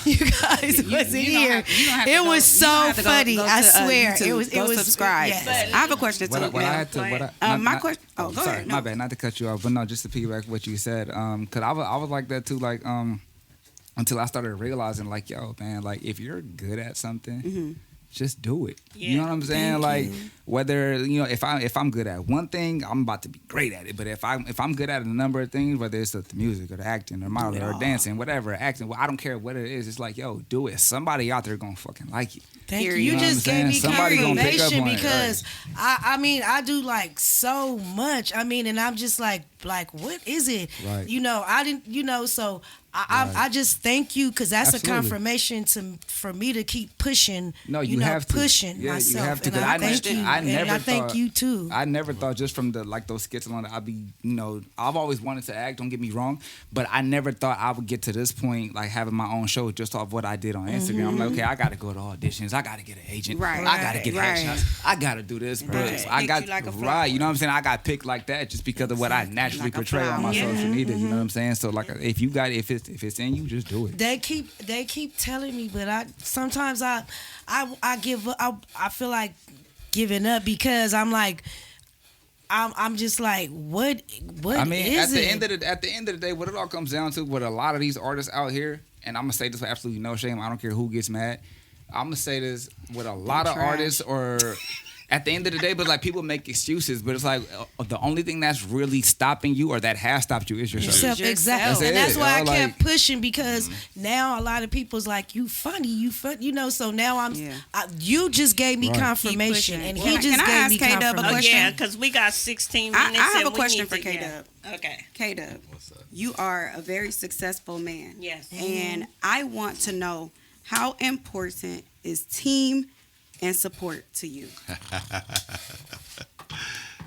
you guys wasn't here. It was so funny. I swear. It was subscribe. Yes. I have a question too. My question. Go ahead. My bad, not to cut you off, but no, just to piggyback what you said. Cause I was like that too. Like until I started realizing, like, yo, man, like if you're good at something, just do it. Yeah. You know what I'm saying? Like whether if I'm good at one thing, I'm about to be great at it. But if I'm good at a number of things, whether it's the music or the acting or modeling or dancing, whatever, acting, I don't care what it is. It's like, yo, do it. Somebody out there gonna fucking like it. Thank you. You You just gave me confirmation it, because I mean I do like so much. I mean, and I'm just like what is it? Right. I didn't. So I just thank you because that's Absolutely. a confirmation for me to keep pushing. No, you have to pushing myself. You have to. And I thank you. And I thank you too. I never thought just from those skits alone that I'd be, I've always wanted to act. Don't get me wrong, but I never thought I would get to this point, like having my own show just off what I did on Instagram. I'm like, okay, I got to go to auditions. I got to get an agent. Right. I got to get headshots. I got to do this. But I got right. You know what I'm saying? I got picked like that just because of what I naturally portray on my social media. You know what I'm saying? So like, if it's in you, just do it. They keep telling me, but sometimes I give up. I feel like giving up because I'm like I'm just like what I mean, is at the end of the day, what it all comes down to, with a lot of these artists out here, and I'm gonna say this with absolutely no shame. I don't care who gets mad. I'm gonna say this with a lot of artists, or at the end of the day, but like people make excuses, but it's like the only thing that's really stopping you or that has stopped you is yourself. Exactly. And that's why I kept pushing because now a lot of people's like, you funny, so now you just gave me confirmation and he just gave me confirmation. Oh, yeah, because we got 16 minutes. I have a question for K-Dubb. Okay. K-Dubb, you are a very successful man. Yes. And I want to know, how important is team and support to you?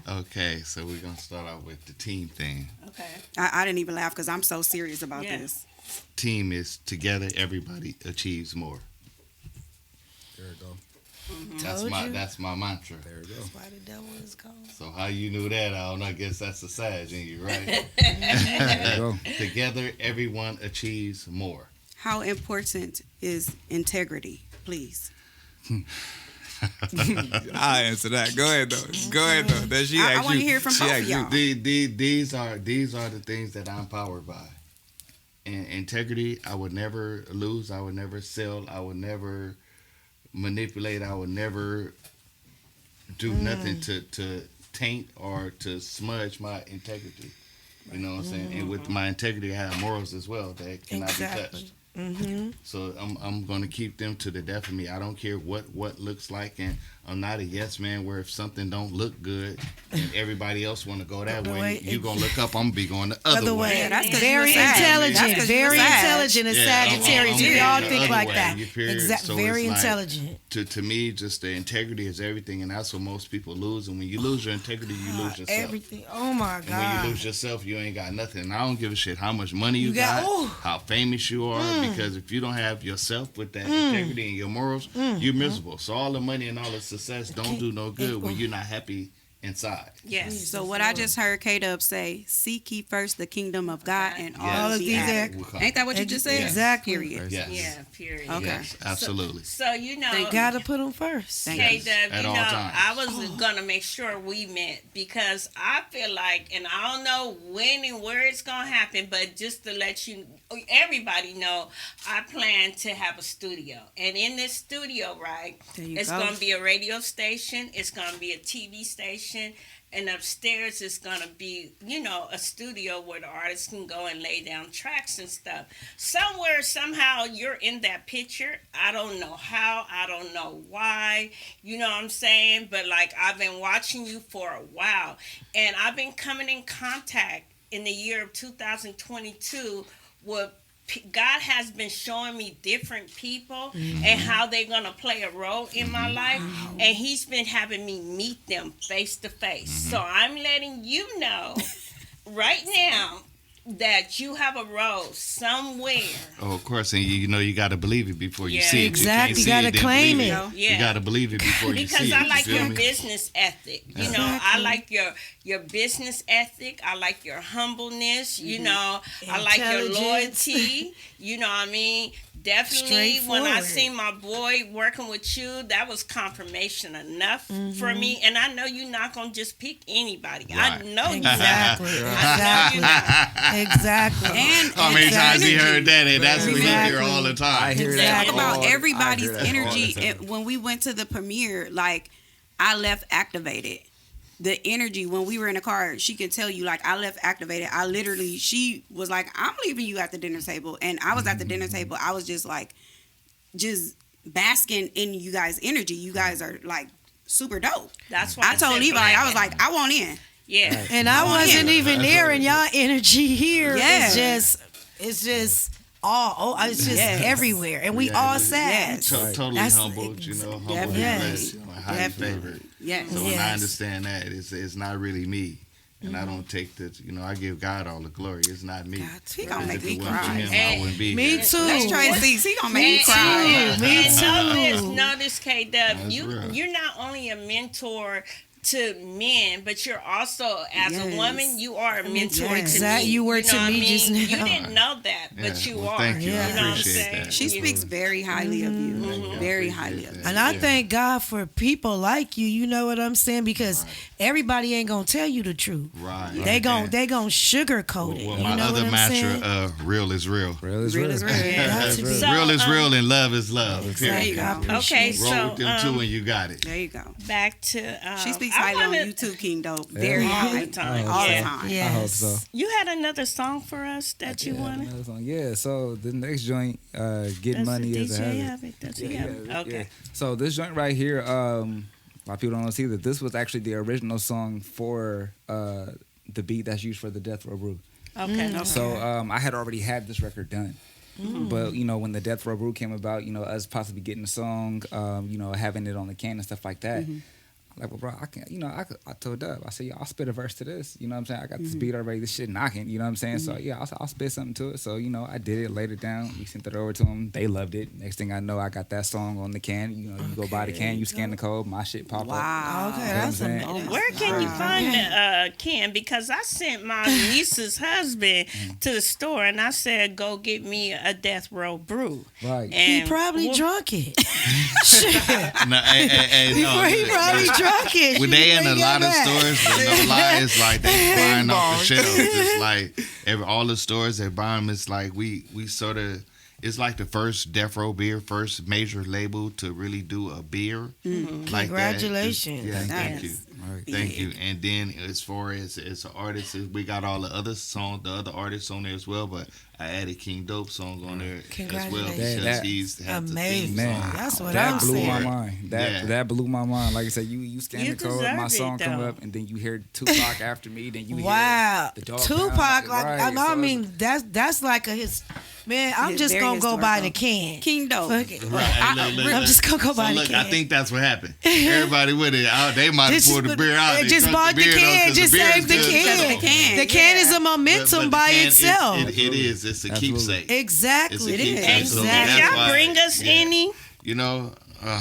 Okay, so we're gonna start out with the team thing. Okay. I didn't even laugh because I'm so serious about this. Team is together, everybody achieves more. There we go. Mm-hmm. That's my mantra. There we go. That's why the devil is called. So how you knew that? I don't know. I guess that's the Sag in you, right? There you go. Together, everyone achieves more. How important is integrity, please? I'll answer that. Go ahead though. That she I want to hear from both of y'all. These are the things that I'm powered by. And integrity, I would never lose. I would never sell. I would never manipulate. I would never do nothing to taint or to smudge my integrity. You know what I'm saying? And with my integrity, I have morals as well that cannot be touched. Mm-hmm. So I'm gonna keep them to the death of me. I don't care what looks like, and I'm not a yes man where if something don't look good and everybody else want to go that way, you gonna look up. I'm gonna be going the other way. Yeah, that's very intelligent. Very intelligent and Sagittarius. We all think like that. Exactly. Very intelligent. To me, just the integrity is everything, and that's what most people lose. And when you lose your integrity, you lose yourself. Everything. Oh my God. And when you lose yourself, you ain't got nothing. And I don't give a shit how much money you got, how famous you are, because if you don't have yourself with that integrity and your morals, you're miserable. So all the money and all the success don't do no good when you're not happy inside. Yes. So what I just heard K-Dubb say, seek ye first the kingdom of God and all of these. Ain't that what you just said? Exactly. Period. Yes. Yeah, period. Okay. Yes, absolutely. So they gotta put them first. K-Dubb, At all times. I was gonna make sure we met because I feel like, and I don't know when and where it's gonna happen, but just to let everybody know, I plan to have a studio, and in this studio, right, it's gonna be a radio station, it's gonna be a TV station. And upstairs is going to be, a studio where the artists can go and lay down tracks and stuff. Somewhere, somehow, you're in that picture. I don't know how. I don't know why. You know what I'm saying? But, I've been watching you for a while. And I've been coming in contact in the year of 2022 with God has been showing me different people and how they're going to play a role in my life. And he's been having me meet them face to face. So I'm letting you know right now, that you have a role somewhere. Oh, of course, and you know you got to believe it before you Yeah. see it. Exactly. You You gotta can't see claim then it. believe Yeah. You got to believe it before you see Because it. I like you feel your me? business ethic. You know, I like your business ethic. I like your humbleness. You know, I like your Intelligence. loyalty. You know what I mean? Definitely, when I Straightforward. seen my boy working with you, that was confirmation enough for me. And I know you're not going to just pick anybody. I Right. know Exactly. you're not. I know you're not. Exactly. And How many times he heard that? And that's what he Exactly. hear all the time. I hear Exactly. that about all- I everybody's hear that all the energy. time. When we went to the premiere, like I left activated. The energy when we were in the car, she could tell you, like, I left activated. I literally, she was like, I'm leaving you at the dinner table. And I was at the dinner table. I was just like, just basking in you guys' energy. You guys are like super dope. That's why I told said Levi, black. I was like, I want in. Yeah. And I wasn't even there, and y'all energy here Yeah. it's just all, it's just Yes. everywhere, and we Yeah, all it- sad. Yes. Totally That's- humbled, you know, humble and Definitely. blessed, you know, highly Definitely. favored. Yes. So when I Yes. understand that, it's not really me. And I don't take the, you know, I give God all the glory. It's not me. He gonna make If me it wasn't for cry. him, I wouldn't be Me here. too. Let's try and see. He gonna make me Me cry. Me And too. notice, K-Dub, That's you're real. not only a mentor to men, but you're also, as a Yes. woman, you are a mentor Yes. to Exactly. me. You were know to what I me mean? just You now. didn't know that, but Yeah, you well, are. thank you. I know what I'm appreciate saying? that. She You- speaks very highly of you. Thank you. Very I highly appreciate of you. that. And I Yeah. thank God for people like you. You know what I'm saying? Because everybody ain't gonna tell you the truth. Right. They gon' And- they gon' sugarcoat it. Well, you my know other what I'm saying? mantra, real is real. Real is Real real. is real. Got to be. So, real is real and love is love. There Period. you go. Okay, Roll so with them two and you got it. There you go. back to She speaks I highly on wanna- you too, King Dope. Very all high. the time. All Yeah. the time. Yes. I hope so. You had another song for us that you Yeah, wanted. another song. Yeah, so the next joint, Get Does Money the is a DJ habit. have it? Does he have it? Okay. Yeah. So this joint right here, a lot of people don't see that this was actually the original song for the beat that's used for the Death Row Brew. Okay. So I had already had this record done. But, you know, when the Death Row Brew came about, you know, us possibly getting a song, you know, having it on the can and stuff like that. Like, well, bro, I can't, you know, I told Dubb, I said, yeah, I'll spit a verse to this. You know what I'm saying? I got this beat already, this shit knocking, you know what I'm saying? So, yeah, I'll spit something to it. So, you know, I did it, laid it down. We sent it over to them. They loved it. Next thing I know, I got that song on the can. You know, you go buy the can, you scan the code, my shit pop up. Wow. Okay, You know what I'm that's saying? amazing. Where can you find the can? Because I sent my niece's husband to the store and I said, go get me a Death Row Brew. Right. He And probably well, drunk it. Shit. No, no, He probably drunk it. when they in a lot of stores, with no lie, it's like they flying off the shelves. It's like all the stores they buy them. It's like we sort of. It's like the first Death Row beer, first major label to really do a beer like Congratulations. that. Yeah, thank you. Right. Thank you. And then as far as an artist, we got all the other songs, the other artists on there as well. But I added King Dope song on there as well Congratulations. because he's had the Amazing. theme Man, song. That's what that I'm blew saying. my mind. That blew my mind. Like I said, you scan You the code, deserve my it, song come though. up, and then you hear Tupac after me, then you Wow, hear the dog Tupac. pound. Like Right, I so mean, that's like a his. Man, I'm It's just very gonna go buy the historical. can. King Dope. Fuck it. Right. Hey, look, I'm just gonna go buy the look, can. I think that's what happened. Everybody with it, they might have Just poured the put- beer out. They just drunk bought the beer, though, can. 'cause Just beer is save the good, can. so- The can. The can is a But momentum the by can, itself. It is. It's a Absolutely. keepsake. Exactly. It's a It keepsake. is. So Did Exactly. that's y'all why- bring us yeah. any? You know, Nah,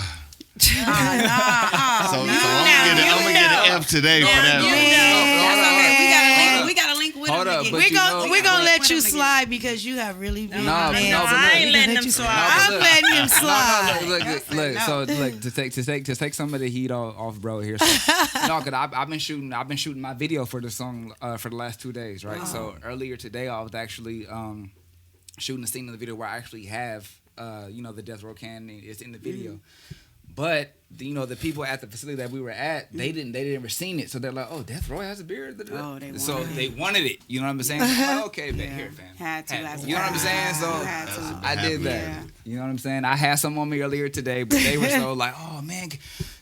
so I'm gonna get an F today for that. That's okay. We got a link with Hold him. up, to but get- you know- We're gonna let With you him to get- slide because you have really been. No, man. no, but I look- ain't letting them No, slide. but I'm look- letting him No, slide. look. So look to take some of the heat off bro here. So, no, cause I've been shooting my video for the song for the last 2 days, right? So earlier today I was actually shooting the scene in the video where I actually have the Death Row can. It's in the video. But the people at the facility that we were at, they didn't ever seen it, so they're like, "Oh, Death Row has a beer." Oh, they so wanted it. they wanted it. You know what I'm saying? I'm like, okay, bet here, fam. Had to. You know what I'm saying? So You had to. I did that. Yeah. You know what I'm saying? I had some on me earlier today, but they were so like, "Oh man,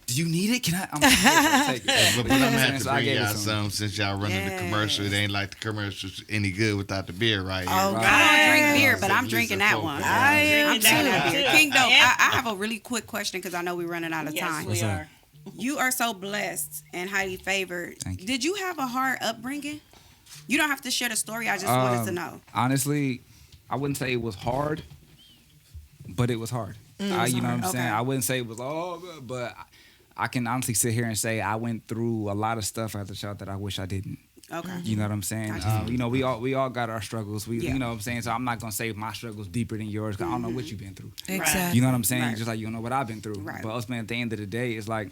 do you need it? Can I?" I'm like, take it. But I'm gonna have to So I bring gave it y'all to 'em. some since y'all running the commercial. It ain't like the commercial's any good without the beer right here. Oh, I don't drink beer, but So I'm Lisa drinking that Pope, one. yeah. I am I'm drinking that too. beer. King Dope, Yeah. I have a really quick question because I know we're running out of Yes, time. we are. You are so blessed and highly favored. Thank you. Did you have a hard upbringing? You don't have to share the story. I just wanted to know. Honestly, I wouldn't say it was hard, but it was hard. You know what I'm saying? I wouldn't say it was but I can honestly sit here and say I went through a lot of stuff as a child that I wish I didn't. Okay. You know what I'm saying? You know, we all got our struggles. You know what I'm saying? So I'm not gonna say my struggles deeper than yours because I don't know what you've been through. Exactly. You know what I'm saying? Right. Just like you don't know what I've been through. Right. But ultimately, at the end of the day, it's like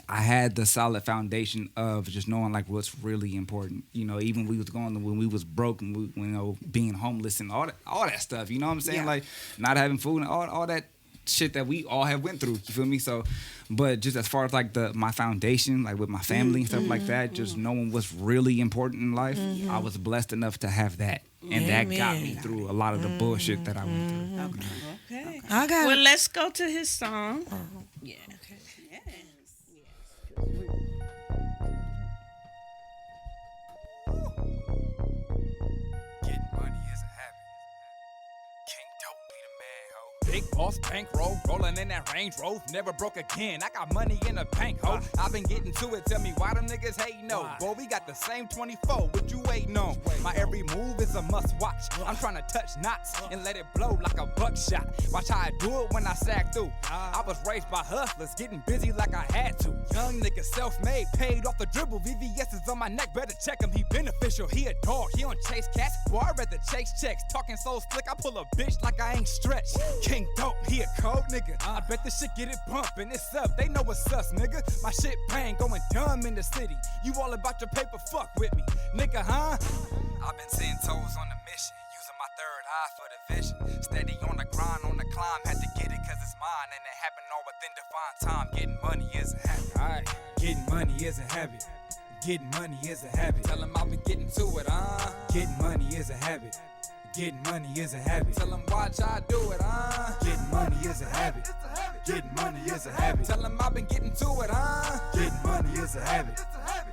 I had the solid foundation of just knowing like what's really important. You know, even when we was broke and you know, being homeless and all that stuff. You know what I'm saying? Yeah. Like not having food and all that shit that we all have went through. You feel me? So, but just as far as like my foundation, like with my family and stuff like that, just knowing what's really important in life, I was blessed enough to have that. And that got me through a lot of the bullshit that I went through. Okay. I got Well, let's go to his song. Yeah. Getting money is a habit. King Dope be the man, ho. Big boss bankroll, rolling in that Range Rover, never broke again. I got money in the bank, ho. I've been getting to it, tell me why them niggas hating, no. Boy, we got the same 24, what you waiting on? My every move is a must watch. I'm trying to touch knots and let it blow like a buckshot. Watch how I do it when I sag through. I was raised by hustlers, getting busy like I had to. Young nigga self-made, paid off the dribble. VVS is on my neck, better check him, he beneficial. He a dog, he don't chase cats. Boy, I'd rather chase checks. Talking so slick, I pull a bitch like I ain't stretched. King Dope, he a cold nigga. I bet this shit get it bumpin', it's up. They know what's us, nigga. My shit bang, going dumb in the city. You all about your paper, fuck with me, nigga, huh? I've been 10 toes on the mission, using my third eye for the vision. Steady on the grind, on the climb, had to get it cause it's mine. And it happened all within defined time. Getting money is a habit. Alright, getting money is a habit. Getting money is a habit. Tell 'em I've been getting to it, Getting money is a habit. Getting money is a habit. Tell 'em watch I do it, Getting money is a habit. Getting money is a habit. Tell 'em I've been getting to it, Getting money is a habit.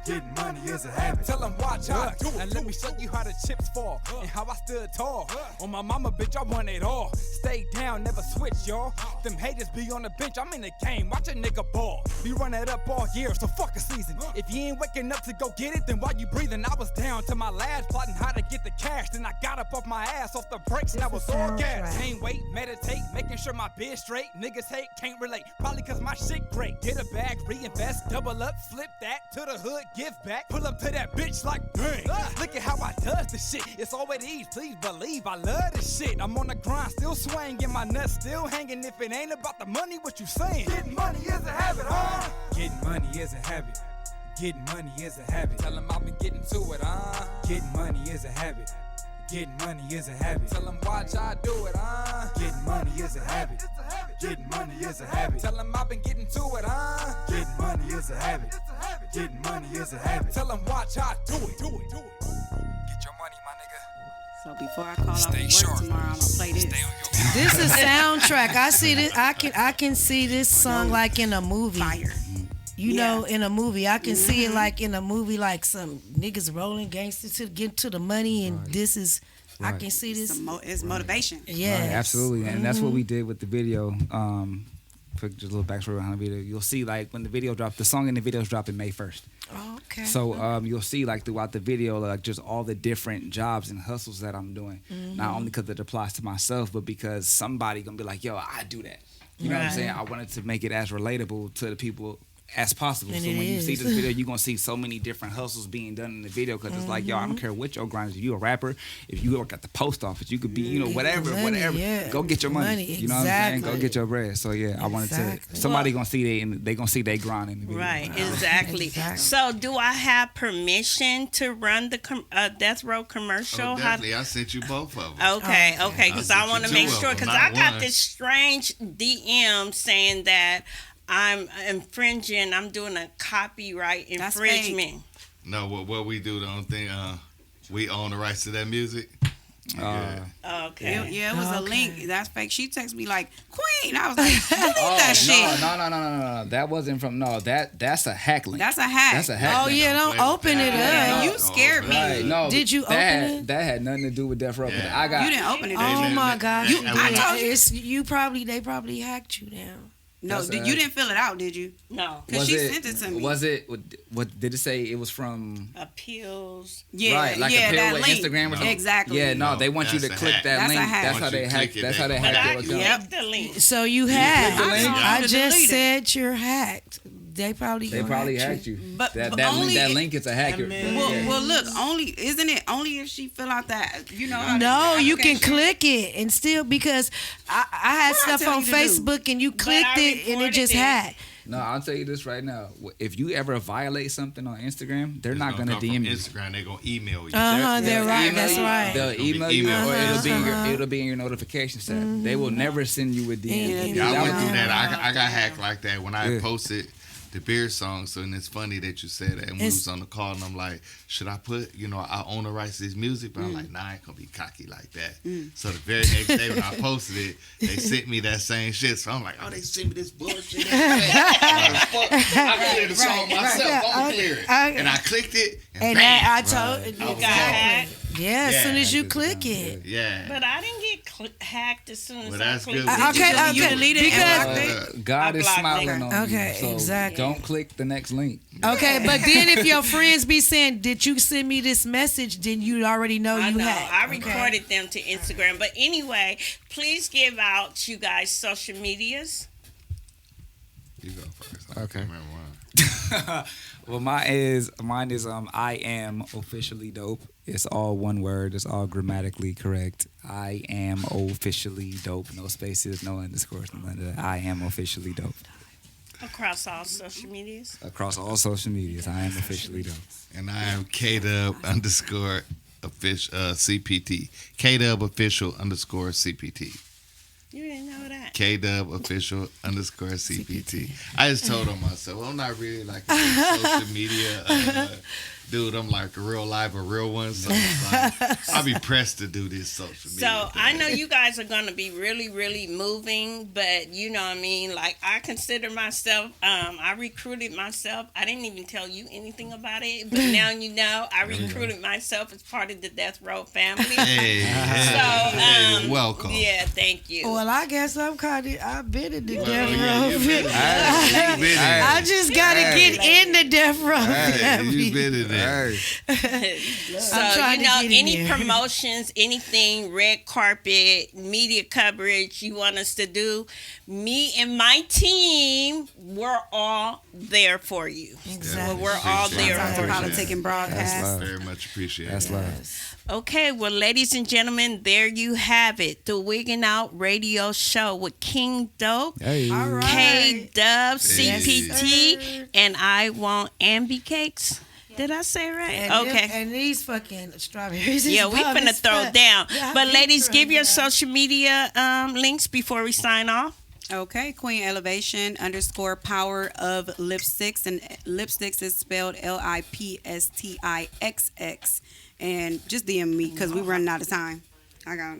Getting money is a habit. Tell 'em watch I do it. And let me show you how the chips fall and how I stood tall. On my mama, bitch, I won it all. Stay down, never switch, y'all. Them haters be on the bench, I'm in the game. Watch a nigga ball. Be running it up all year, so fuck a season. If you ain't waking up to go get it, then while you breathing, I was down to my last, plotting how to get the cash. Then I got up off my ass, off the brakes, and I was all gas. Can't wait, meditate, making sure my biz straight. Niggas hate, can't relate, probably cause my shit great. Get a bag, reinvest, double up, flip that to the hood, give back. Pull up to that bitch like bang. Look at how I does this shit. It's all it is, please believe I love this shit. I'm on the grind, still swinging, my nuts still hanging. If it ain't about the money, what you saying? Getting money is a habit, huh? Getting money is a habit. Getting money is a habit. Tell 'em I've been getting to it, Getting money is a habit. Getting money is a habit. Tell 'em watch I do it, Getting money is a habit. Getting money is a habit. Tell 'em I've been getting to it, Getting money is a habit. Getting money is a habit. Tell 'em watch I do it. Do it. Get your money, my nigga. So before I call off work tomorrow, I'm gonna play this. This is soundtrack. I see this. I can see this song like in a movie. Fire. You know, in a movie, I can see it like in a movie, like some niggas rolling gangsters to get to the money, and this is. I can see this. It's motivation. Yeah, Right, absolutely, and that's what we did with the video. Quick, just a little backstory behind the video. You'll see, like, when the video dropped, the song in the videos dropping May 1st. Oh, okay. So you'll see, like, throughout the video, like, just all the different jobs and hustles that I'm doing. Not only because it applies to myself, but because somebody gonna be like, yo, I do that. You know what I'm saying? I wanted to make it as relatable to the people as possible. And so it when you is. see this video, you're gonna see so many different hustles being done in the video because it's like, yo, I don't care what your grind is. If you a rapper, if you work at the post office, you could be, you know, whatever. Go get your money. You know what I'm saying? Go get your bread. So yeah, I wanted to. Somebody gonna see they gonna see they grind in the video. Right, exactly. So do I have permission to run the Death Row commercial? Oh, definitely. I sent you both of them. Okay, because I want to make sure, because I got one. this strange DM saying that I'm infringing. I'm doing a copyright infringement. No, what we do, the only thing, we own the rights to that music. Okay. Yeah, it was a link. That's fake. She texted me like, Queen. I was like, delete that shit. No. That wasn't from, that's a hack link. That's a hack. That's a hack Oh, link. yeah, don't open it up. You scared me. Right, no, Did you open it? That had nothing to do with Death Row. Yeah. I got. You didn't open it. Oh, my gosh. I told you. They probably hacked you down. No, you didn't fill it out, did you? No. Because she sent it to me. Was it? What did it say? It was from Appeals. Yeah, right, like yeah, Appeal that with link. Instagram or something. Exactly. Yeah, no, they want you to click that link. That's how they hack. That's how they hack your account. Yep. The link. So you hacked. I just delete it. said you're hacked. They probably hacked you. But that link is a hacker. Well, look, isn't it only if she fill out that, how No, the you can application? click it and still, because I had stuff tell on you to do? Facebook and you clicked it and it just hacked. No, I'll tell you this right now. If you ever violate something on Instagram, they're not gonna DM you. Instagram, they're gonna email you. They're right. That's right. They'll email you, or it'll be in your notifications tab. They will never send you a DM. Yeah, I went through that. I got hacked like that when I posted the beer song. So, and it's funny that you said that. And we was on the call, and I'm like, should I put, I own the rights to this music? But I'm like, nah, I ain't gonna be cocky like that. So the very next day when I posted it, they sent me that same shit. So I'm like, oh, they sent me this bullshit. I cleared the song myself. I'm clear it. And I clicked it, and bam, I told you got hacked. Yeah, as soon as you click it. Yeah. But I didn't get hacked as soon as I that's clicked good. it. Okay, You deleted because God is smiling on you. Okay, So exactly. don't click the next link. Okay, but then if your friends be saying, "Did you send me this message?" Then you already know I you know. hacked. I recorded them to Instagram. But anyway, please give out you guys social medias. You go first. Okay. Remember one. Well, mine is I am officially dope. It's all one word. It's all grammatically correct. I am officially dope. No spaces, no underscores, none of that. I am officially dope. Across all social medias. Across all social medias, I am officially dope. And I am KDub_official CPT. KDub official _ CPT. You didn't know that. KDub official _ CPT. I just told on myself, I'm not really like a big social media dude. I'm like a real live, a real one. So it's like, I'll be pressed to do this social media. So I know you guys are going to be really, really moving, but you know what I mean? Like, I consider myself, I recruited myself. I didn't even tell you anything about it, but now you know. I recruited myself as part of the Death Row family. Hey, welcome. Yeah, thank you. Well, I guess I've been in the Death yeah, Row. I I just gotta get in the Death Row. You've been in there. So, trying to get in any there. promotions, anything, red carpet, media coverage you want us to do, me and my team, we're all there for you. Exactly. We're all there for you. Politic and broadcast. Very much appreciated. That's love. Okay, well, ladies and gentlemen, there you have it. The Wiggin' Out Radio Show with King Dope, Hey. All right. K-Dub, CPT, sir. and I Want Ambi Cakes. Did I say it right? Okay. And these fucking strawberries. Yeah, we finna throw down. Yeah, But we ladies, throw give your down. social media links before we sign off. Okay, Queen Elevation _ power of lipsticks, and lipsticks is spelled LIPSTIXX. And just DM me because we're running out of time. I got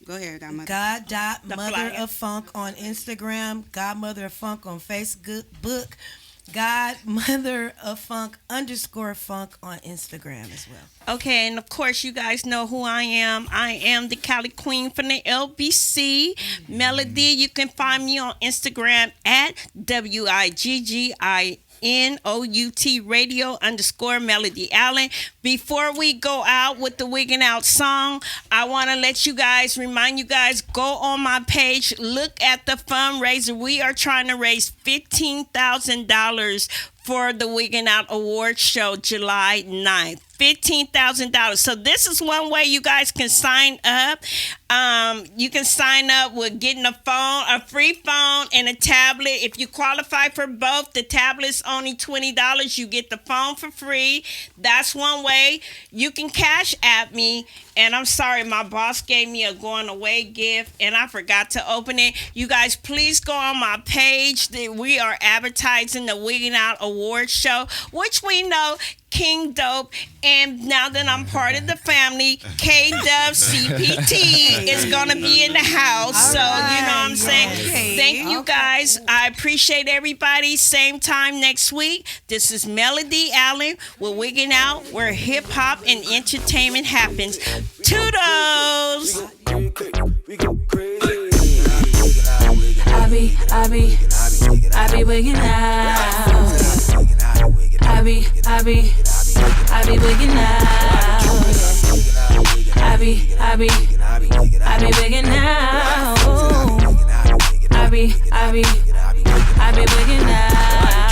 go ahead, Godmother. God.Mother flyer. of Funk on Instagram, Godmother of Funk on Facebook, Godmother of Funk _Funk on Instagram as well. Okay, and of course, you guys know who I am. I am the Cali Queen from the LBC. Melody, you can find me on Instagram at WIGGINOUT radio _ Melody Allen. Before we go out with the Wiggin' Out song, I want to remind you guys, go on my page, look at the fundraiser. We are trying to raise $15,000 for the Wiggin' Out Awards Show July 9th. $15,000. So this is one way you guys can sign up. You can sign up with getting a free phone and a tablet. If you qualify for both, the tablet's only $20. You get the phone for free. That's one way. You can cash at me. And I'm sorry, my boss gave me a going away gift and I forgot to open it. You guys, please go on my page. We are advertising the Wiggin' Out Awards Show, which we know King Dope, and now that I'm part of the family, K-Dub CPT is gonna be in the house. So you know what I'm saying. Okay. Thank you guys. I appreciate everybody. Same time next week. This is Melody Allen with Wiggin' Out, where hip hop and entertainment happens. Toodles. I be I be wigging out. I be wigging out. I be wigging out. I be wigging out.